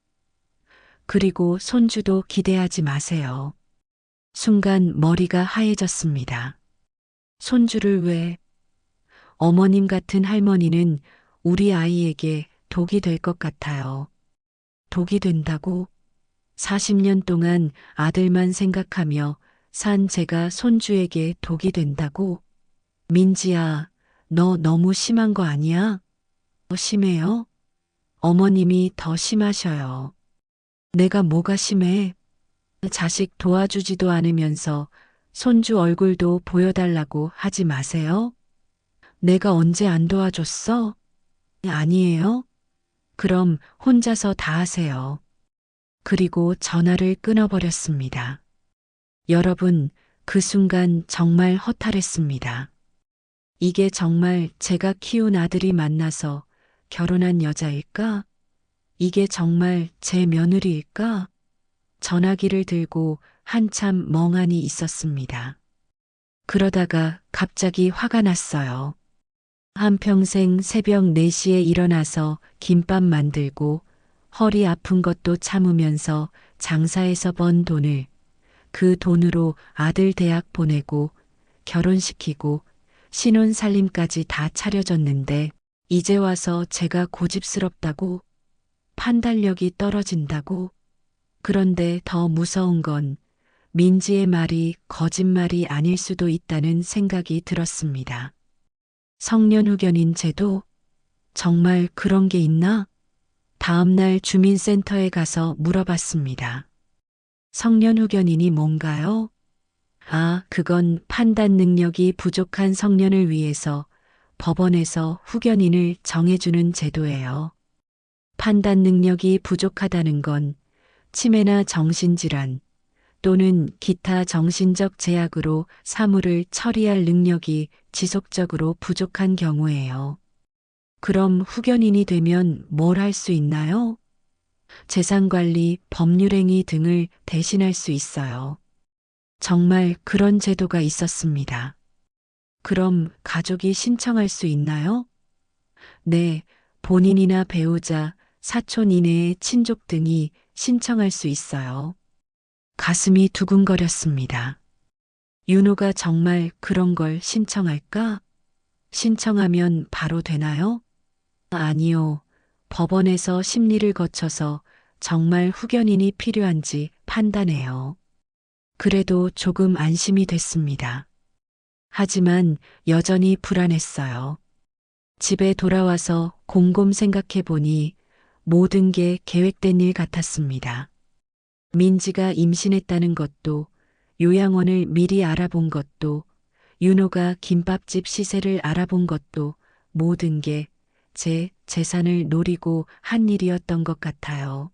그리고 손주도 기대하지 마세요. 순간 머리가 하얘졌습니다. 손주를 왜? 어머님 같은 할머니는 우리 아이에게 독이 될 것 같아요. 독이 된다고? 40년 동안 아들만 생각하며 산 제가 손주에게 독이 된다고? 민지야, 너 너무 심한 거 아니야? 더 심해요? 어머님이 더 심하셔요. 내가 뭐가 심해? 자식 도와주지도 않으면서 손주 얼굴도 보여달라고 하지 마세요. 내가 언제 안 도와줬어? 아니에요? 그럼 혼자서 다 하세요. 그리고 전화를 끊어버렸습니다. 여러분, 그 순간 정말 허탈했습니다. 이게 정말 제가 키운 아들이 만나서 결혼한 여자일까? 이게 정말 제 며느리일까? 전화기를 들고 한참 멍하니 있었습니다. 그러다가 갑자기 화가 났어요. 한평생 새벽 4시에 일어나서 김밥 만들고 허리 아픈 것도 참으면서 장사해서 번 돈을 그 돈으로 아들 대학 보내고 결혼시키고 신혼살림까지 다 차려줬는데 이제 와서 제가 고집스럽다고 판단력이 떨어진다고. 그런데 더 무서운 건 민지의 말이 거짓말이 아닐 수도 있다는 생각이 들었습니다. 성년후견인 제도? 정말 그런 게 있나? 다음날 주민센터에 가서 물어봤습니다. 성년후견인이 뭔가요? 아, 그건 판단 능력이 부족한 성년을 위해서 법원에서 후견인을 정해주는 제도예요. 판단 능력이 부족하다는 건 치매나 정신질환 또는 기타 정신적 제약으로 사물을 처리할 능력이 지속적으로 부족한 경우예요. 그럼 후견인이 되면 뭘 할 수 있나요? 재산관리, 법률행위 등을 대신할 수 있어요. 정말 그런 제도가 있었습니다. 그럼 가족이 신청할 수 있나요? 네, 본인이나 배우자, 사촌 이내의 친족 등이 신청할 수 있어요. 가슴이 두근거렸습니다. 윤호가 정말 그런 걸 신청할까? 신청하면 바로 되나요? 아니요. 법원에서 심리를 거쳐서 정말 후견인이 필요한지 판단해요. 그래도 조금 안심이 됐습니다. 하지만 여전히 불안했어요. 집에 돌아와서 곰곰 생각해 보니 모든 게 계획된 일 같았습니다. 민지가 임신했다는 것도, 요양원을 미리 알아본 것도, 윤호가 김밥집 시세를 알아본 것도 모든 게 제 재산을 노리고 한 일이었던 것 같아요.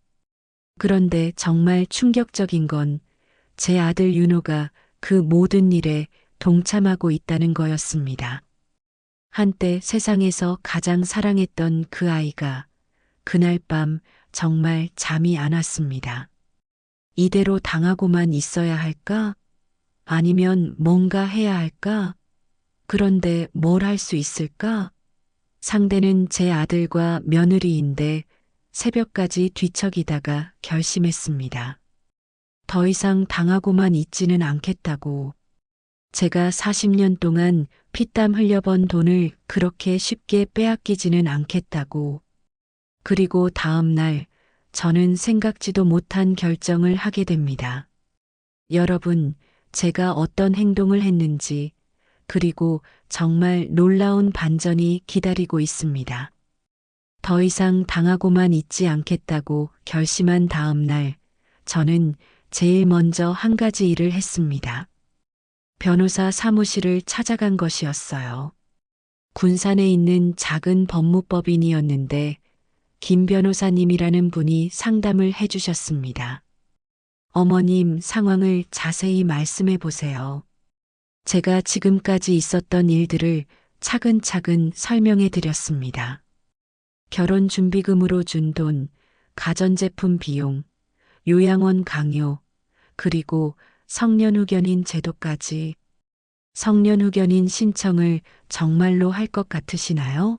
그런데 정말 충격적인 건 제 아들 윤호가 그 모든 일에 동참하고 있다는 거였습니다. 한때 세상에서 가장 사랑했던 그 아이가 그날 밤 정말 잠이 안 왔습니다. 이대로 당하고만 있어야 할까? 아니면 뭔가 해야 할까? 그런데 뭘 할 수 있을까? 상대는 제 아들과 며느리인데 새벽까지 뒤척이다가 결심했습니다. 더 이상 당하고만 있지는 않겠다고. 제가 40년 동안 피땀 흘려번 돈을 그렇게 쉽게 빼앗기지는 않겠다고. 그리고 다음 날 저는 생각지도 못한 결정을 하게 됩니다. 여러분, 제가 어떤 행동을 했는지, 그리고 정말 놀라운 반전이 기다리고 있습니다. 더 이상 당하고만 있지 않겠다고 결심한 다음 날, 저는 제일 먼저 한 가지 일을 했습니다. 변호사 사무실을 찾아간 것이었어요. 군산에 있는 작은 법무법인이었는데, 김 변호사님이라는 분이 상담을 해주셨습니다. 어머님 상황을 자세히 말씀해 보세요. 제가 지금까지 있었던 일들을 차근차근 설명해 드렸습니다. 결혼 준비금으로 준 돈, 가전제품 비용, 요양원 강요, 그리고 성년후견인 제도까지. 성년후견인 신청을 정말로 할 것 같으시나요?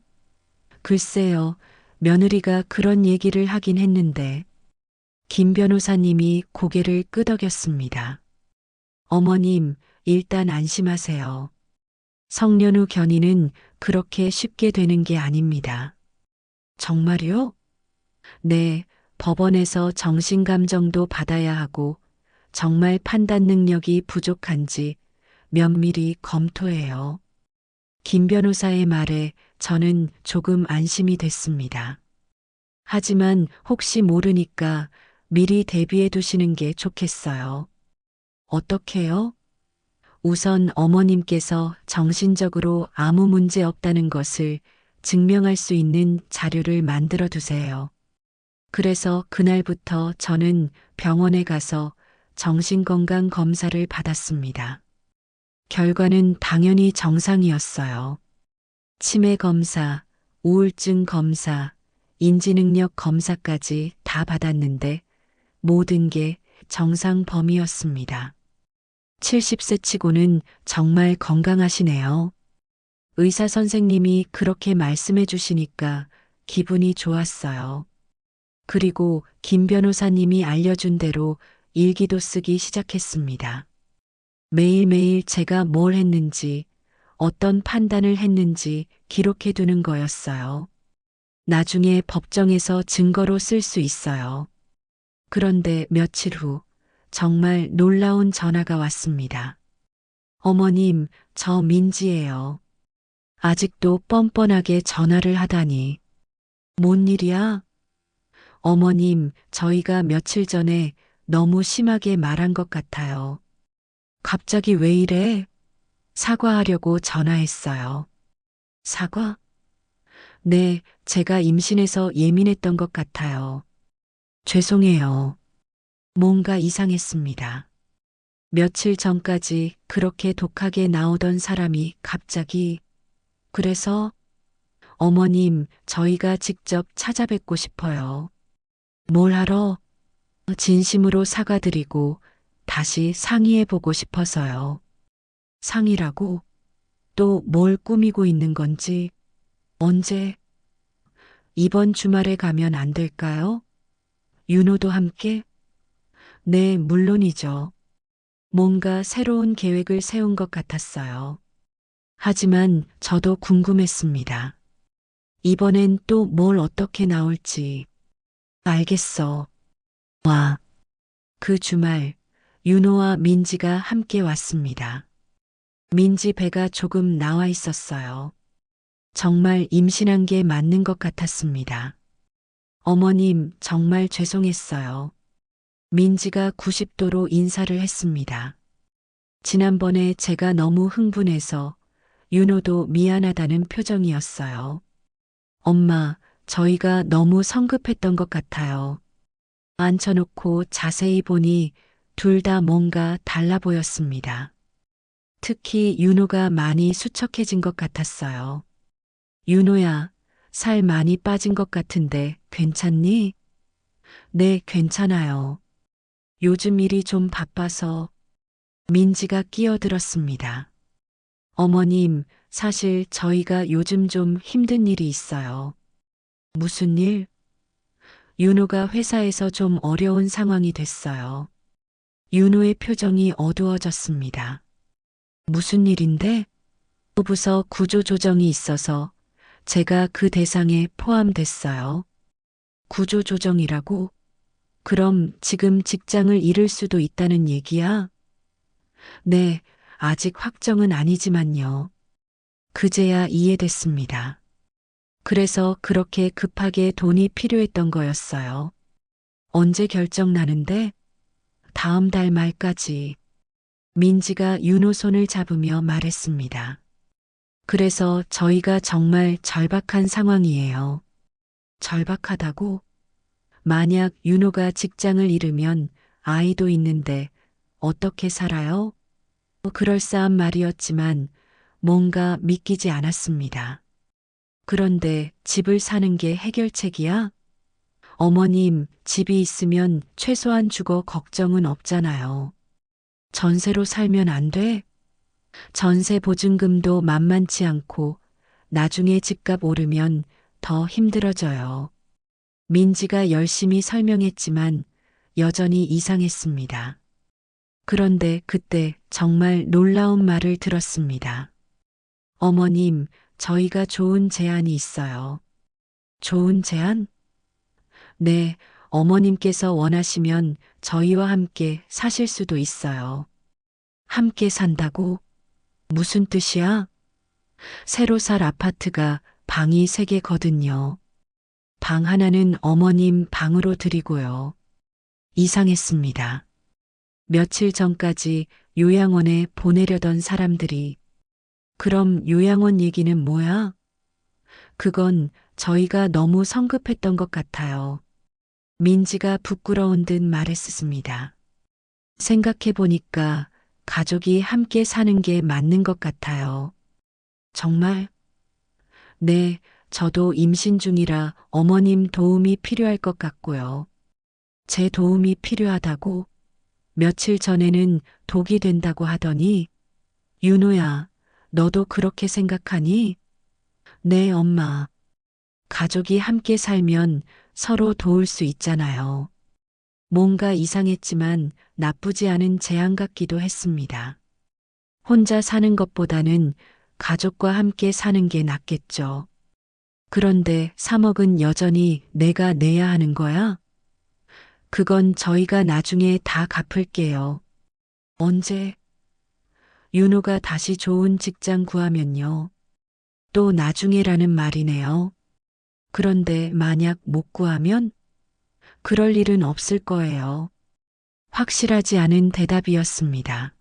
글쎄요, 며느리가 그런 얘기를 하긴 했는데. 김 변호사님이 고개를 끄덕였습니다. 어머님, 일단 안심하세요. 성년후 견인은 그렇게 쉽게 되는 게 아닙니다. 정말요? 네, 법원에서 정신감정도 받아야 하고 정말 판단 능력이 부족한지 면밀히 검토해요. 김 변호사의 말에 저는 조금 안심이 됐습니다. 하지만 혹시 모르니까 미리 대비해 두시는 게 좋겠어요. 어떻게요? 우선 어머님께서 정신적으로 아무 문제 없다는 것을 증명할 수 있는 자료를 만들어 두세요. 그래서 그날부터 저는 병원에 가서 정신건강 검사를 받았습니다. 결과는 당연히 정상이었어요. 치매 검사, 우울증 검사, 인지능력 검사까지 다 받았는데 모든 게 정상 범위였습니다. 70세 치고는 정말 건강하시네요. 의사 선생님이 그렇게 말씀해 주시니까 기분이 좋았어요. 그리고 김 변호사님이 알려준 대로 일기도 쓰기 시작했습니다. 매일매일 제가 뭘 했는지, 어떤 판단을 했는지 기록해 두는 거였어요. 나중에 법정에서 증거로 쓸 수 있어요. 그런데 며칠 후 정말 놀라운 전화가 왔습니다. 어머님, 저 민지예요. 아직도 뻔뻔하게 전화를 하다니. 뭔 일이야? 어머님, 저희가 며칠 전에 너무 심하게 말한 것 같아요. 갑자기 왜 이래? 사과하려고 전화했어요. 사과? 네, 제가 임신해서 예민했던 것 같아요. 죄송해요. 뭔가 이상했습니다. 며칠 전까지 그렇게 독하게 나오던 사람이 갑자기, 그래서 어머님, 저희가 직접 찾아뵙고 싶어요. 뭘 하러? 진심으로 사과드리고 다시 상의해보고 싶어서요. 상의라고? 또 뭘 꾸미고 있는 건지? 언제? 이번 주말에 가면 안 될까요? 윤호도 함께? 네, 물론이죠. 뭔가 새로운 계획을 세운 것 같았어요. 하지만 저도 궁금했습니다. 이번엔 또 뭘 어떻게 나올지. 알겠어. 와. 그 주말, 윤호와 민지가 함께 왔습니다. 민지 배가 조금 나와 있었어요. 정말 임신한 게 맞는 것 같았습니다. 어머님, 정말 죄송했어요. 민지가 90도로 인사를 했습니다. 지난번에 제가 너무 흥분해서 윤호도 미안하다는 표정이었어요. 엄마, 저희가 너무 성급했던 것 같아요. 앉혀놓고 자세히 보니 둘 다 뭔가 달라 보였습니다. 특히 윤호가 많이 수척해진 것 같았어요. 윤호야, 살 많이 빠진 것 같은데 괜찮니? 네, 괜찮아요. 요즘 일이 좀 바빠서 민지가 끼어들었습니다. 어머님, 사실 저희가 요즘 좀 힘든 일이 있어요. 무슨 일? 윤호가 회사에서 좀 어려운 상황이 됐어요. 윤호의 표정이 어두워졌습니다. 무슨 일인데? 부서 구조조정이 있어서 제가 그 대상에 포함됐어요. 구조조정이라고? 그럼 지금 직장을 잃을 수도 있다는 얘기야? 네, 아직 확정은 아니지만요. 그제야 이해됐습니다. 그래서 그렇게 급하게 돈이 필요했던 거였어요. 언제 결정 나는데? 다음 달 말까지. 민지가 윤호 손을 잡으며 말했습니다. 그래서 저희가 정말 절박한 상황이에요. 절박하다고? 만약 윤호가 직장을 잃으면 아이도 있는데 어떻게 살아요? 그럴싸한 말이었지만 뭔가 믿기지 않았습니다. 그런데 집을 사는 게 해결책이야? 어머님, 집이 있으면 최소한 주거 걱정은 없잖아요. 전세로 살면 안 돼? 전세 보증금도 만만치 않고 나중에 집값 오르면 더 힘들어져요. 민지가 열심히 설명했지만 여전히 이상했습니다. 그런데 그때 정말 놀라운 말을 들었습니다. 어머님, 저희가 좋은 제안이 있어요. 좋은 제안? 네, 어머님께서 원하시면 저희와 함께 사실 수도 있어요. 함께 산다고? 무슨 뜻이야? 새로 살 아파트가 방이 3개거든요. 방 하나는 어머님 방으로 드리고요. 이상했습니다. 며칠 전까지 요양원에 보내려던 사람들이 그럼 요양원 얘기는 뭐야? 그건 저희가 너무 성급했던 것 같아요. 민지가 부끄러운 듯 말했습니다. 생각해 보니까 가족이 함께 사는 게 맞는 것 같아요. 정말? 네, 저도 임신 중이라 어머님 도움이 필요할 것 같고요. 제 도움이 필요하다고? 며칠 전에는 독이 된다고 하더니, 윤호야, 너도 그렇게 생각하니? 네, 엄마. 가족이 함께 살면 서로 도울 수 있잖아요. 뭔가 이상했지만 나쁘지 않은 제안 같기도 했습니다. 혼자 사는 것보다는 가족과 함께 사는 게 낫겠죠. 그런데 3억은 여전히 내가 내야 하는 거야? 그건 저희가 나중에 다 갚을게요. 언제? 윤호가 다시 좋은 직장 구하면요. 또 나중에라는 말이네요. 그런데 만약 못 구하면? 그럴 일은 없을 거예요. 확실하지 않은 대답이었습니다.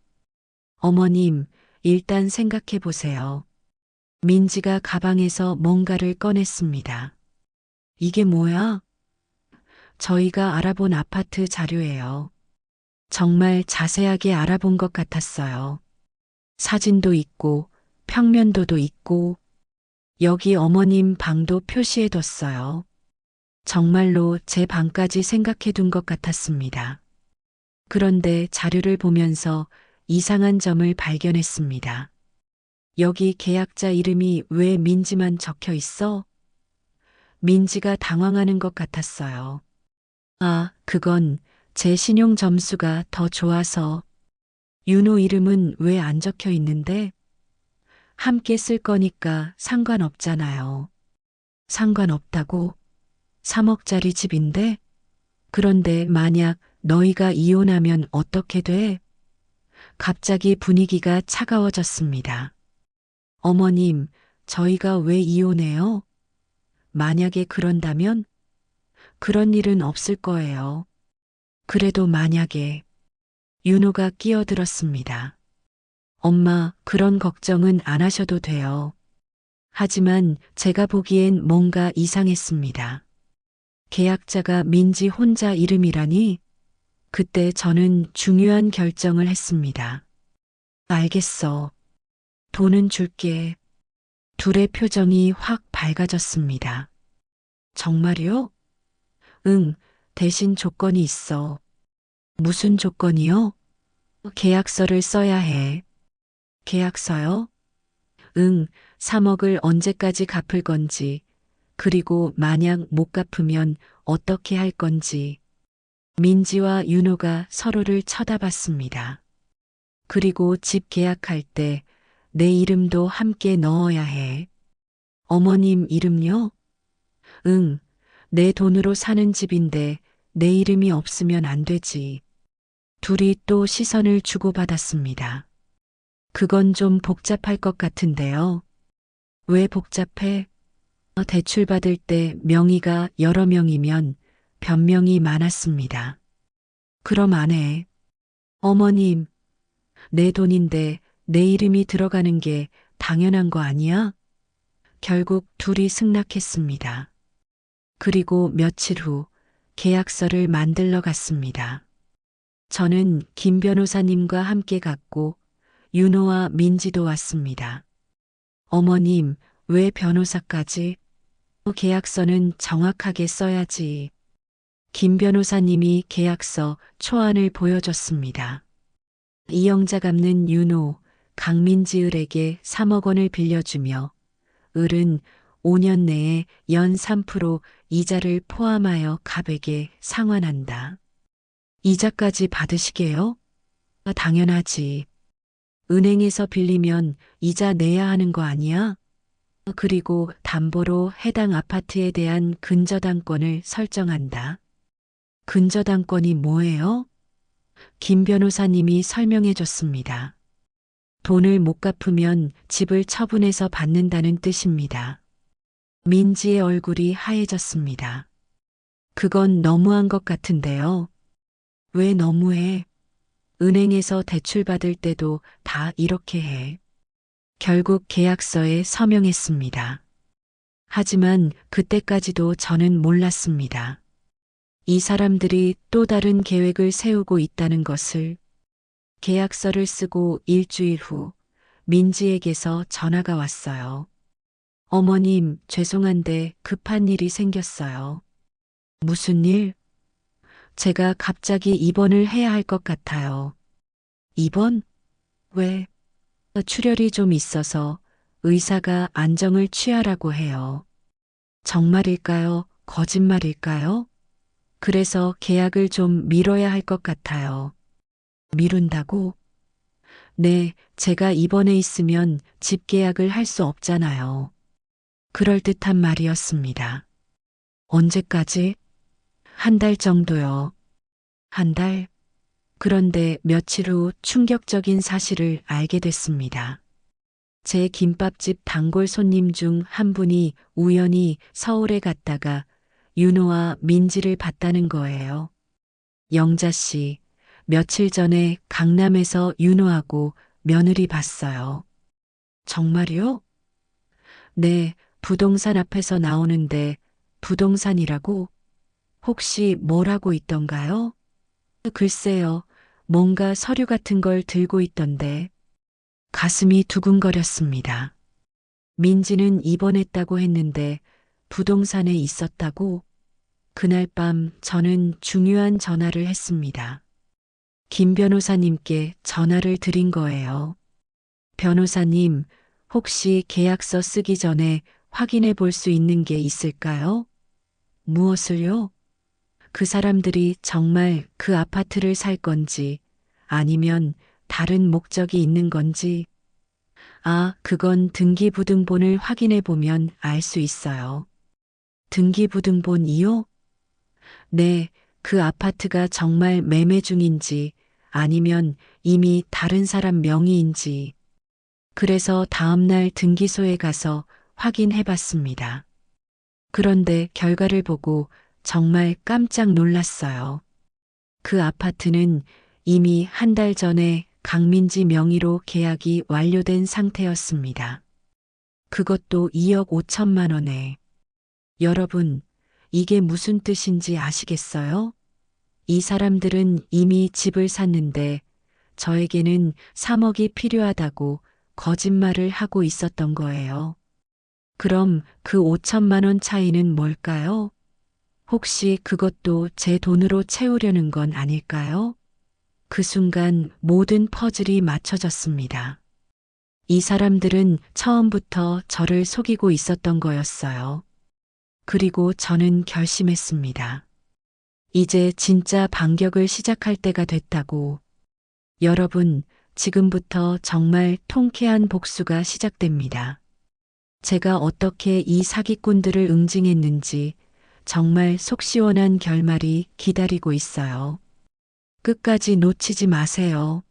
어머님, 일단 생각해 보세요. 민지가 가방에서 뭔가를 꺼냈습니다. 이게 뭐야? 저희가 알아본 아파트 자료예요. 정말 자세하게 알아본 것 같았어요. 사진도 있고, 평면도도 있고, 여기 어머님 방도 표시해뒀어요. 정말로 제 방까지 생각해 둔 것 같았습니다. 그런데 자료를 보면서 이상한 점을 발견했습니다. 여기 계약자 이름이 왜 민지만 적혀 있어? 민지가 당황하는 것 같았어요. 아, 그건 제 신용 점수가 더 좋아서. 윤호 이름은 왜 안 적혀 있는데? 함께 쓸 거니까 상관없잖아요. 상관없다고? 3억짜리 집인데? 그런데 만약 너희가 이혼하면 어떻게 돼? 갑자기 분위기가 차가워졌습니다. 어머님, 저희가 왜 이혼해요? 만약에 그런다면? 그런 일은 없을 거예요. 그래도 만약에 윤호가 끼어들었습니다. 엄마, 그런 걱정은 안 하셔도 돼요. 하지만 제가 보기엔 뭔가 이상했습니다. 계약자가 민지 혼자 이름이라니? 그때 저는 중요한 결정을 했습니다. 알겠어. 돈은 줄게. 둘의 표정이 확 밝아졌습니다. 정말요? 응, 대신 조건이 있어. 무슨 조건이요? 계약서를 써야 해. 계약서요? 응, 3억을 언제까지 갚을 건지, 그리고 만약 못 갚으면 어떻게 할 건지. 민지와 윤호가 서로를 쳐다봤습니다. 그리고 집 계약할 때 내 이름도 함께 넣어야 해. 어머님 이름요? 응, 내 돈으로 사는 집인데 내 이름이 없으면 안 되지. 둘이 또 시선을 주고받았습니다. 그건 좀 복잡할 것 같은데요. 왜 복잡해? 대출 받을 때 명의가 여러 명이면 변명이 많았습니다. 그럼 안 해. 어머님, 내 돈인데 내 이름이 들어가는 게 당연한 거 아니야? 결국 둘이 승낙했습니다. 그리고 며칠 후 계약서를 만들러 갔습니다. 저는 김 변호사님과 함께 갔고 윤호와 민지도 왔습니다. 어머님, 왜 변호사까지? 계약서는 정확하게 써야지. 김 변호사님이 계약서 초안을 보여줬습니다. 이영자 갚는 윤호, 강민지 을에게 3억 원을 빌려주며 을은 5년 내에 연 3% 이자를 포함하여 갑에게 상환한다. 이자까지 받으시게요? 당연하지. 은행에서 빌리면 이자 내야 하는 거 아니야? 그리고 담보로 해당 아파트에 대한 근저당권을 설정한다. 근저당권이 뭐예요? 김 변호사님이 설명해 줬습니다. 돈을 못 갚으면 집을 처분해서 받는다는 뜻입니다. 민지의 얼굴이 하얘졌습니다. 그건 너무한 것 같은데요. 왜 너무해? 은행에서 대출 받을 때도 다 이렇게 해. 결국 계약서에 서명했습니다. 하지만 그때까지도 저는 몰랐습니다. 이 사람들이 또 다른 계획을 세우고 있다는 것을. 계약서를 쓰고 일주일 후 민지에게서 전화가 왔어요. 어머님, 죄송한데 급한 일이 생겼어요. 무슨 일? 제가 갑자기 입원을 해야 할 것 같아요. 입원? 왜? 출혈이 좀 있어서 의사가 안정을 취하라고 해요. 정말일까요? 거짓말일까요? 그래서 계약을 좀 미뤄야 할 것 같아요. 미룬다고? 네, 제가 입원해 있으면 집 계약을 할 수 없잖아요. 그럴듯한 말이었습니다. 언제까지? 한 달 정도요. 한 달? 그런데 며칠 후 충격적인 사실을 알게 됐습니다. 제 김밥집 단골 손님 중 한 분이 우연히 서울에 갔다가 윤호와 민지를 봤다는 거예요. 영자 씨, 며칠 전에 강남에서 윤호하고 며느리 봤어요. 정말요? 네, 부동산 앞에서 나오는데 부동산이라고? 혹시 뭘 하고 있던가요? 글쎄요, 뭔가 서류 같은 걸 들고 있던데 가슴이 두근거렸습니다. 민지는 입원했다고 했는데 부동산에 있었다고? 그날 밤 저는 중요한 전화를 했습니다. 김 변호사님께 전화를 드린 거예요. 변호사님, 혹시 계약서 쓰기 전에 확인해 볼 수 있는 게 있을까요? 무엇을요? 그 사람들이 정말 그 아파트를 살 건지 아니면 다른 목적이 있는 건지. 아, 그건 등기부등본을 확인해 보면 알 수 있어요. 등기부등본이요? 네, 그 아파트가 정말 매매 중인지 아니면 이미 다른 사람 명의인지. 그래서 다음날 등기소에 가서 확인해 봤습니다. 그런데 결과를 보고 정말 깜짝 놀랐어요. 그 아파트는 이미 한 달 전에 강민지 명의로 계약이 완료된 상태였습니다. 그것도 2억 5천만 원에. 여러분, 이게 무슨 뜻인지 아시겠어요? 이 사람들은 이미 집을 샀는데 저에게는 3억이 필요하다고 거짓말을 하고 있었던 거예요. 그럼 그 5천만 원 차이는 뭘까요? 혹시 그것도 제 돈으로 채우려는 건 아닐까요? 그 순간 모든 퍼즐이 맞춰졌습니다. 이 사람들은 처음부터 저를 속이고 있었던 거였어요. 그리고 저는 결심했습니다. 이제 진짜 반격을 시작할 때가 됐다고. 여러분, 지금부터 정말 통쾌한 복수가 시작됩니다. 제가 어떻게 이 사기꾼들을 응징했는지 정말 속 시원한 결말이 기다리고 있어요. 끝까지 놓치지 마세요.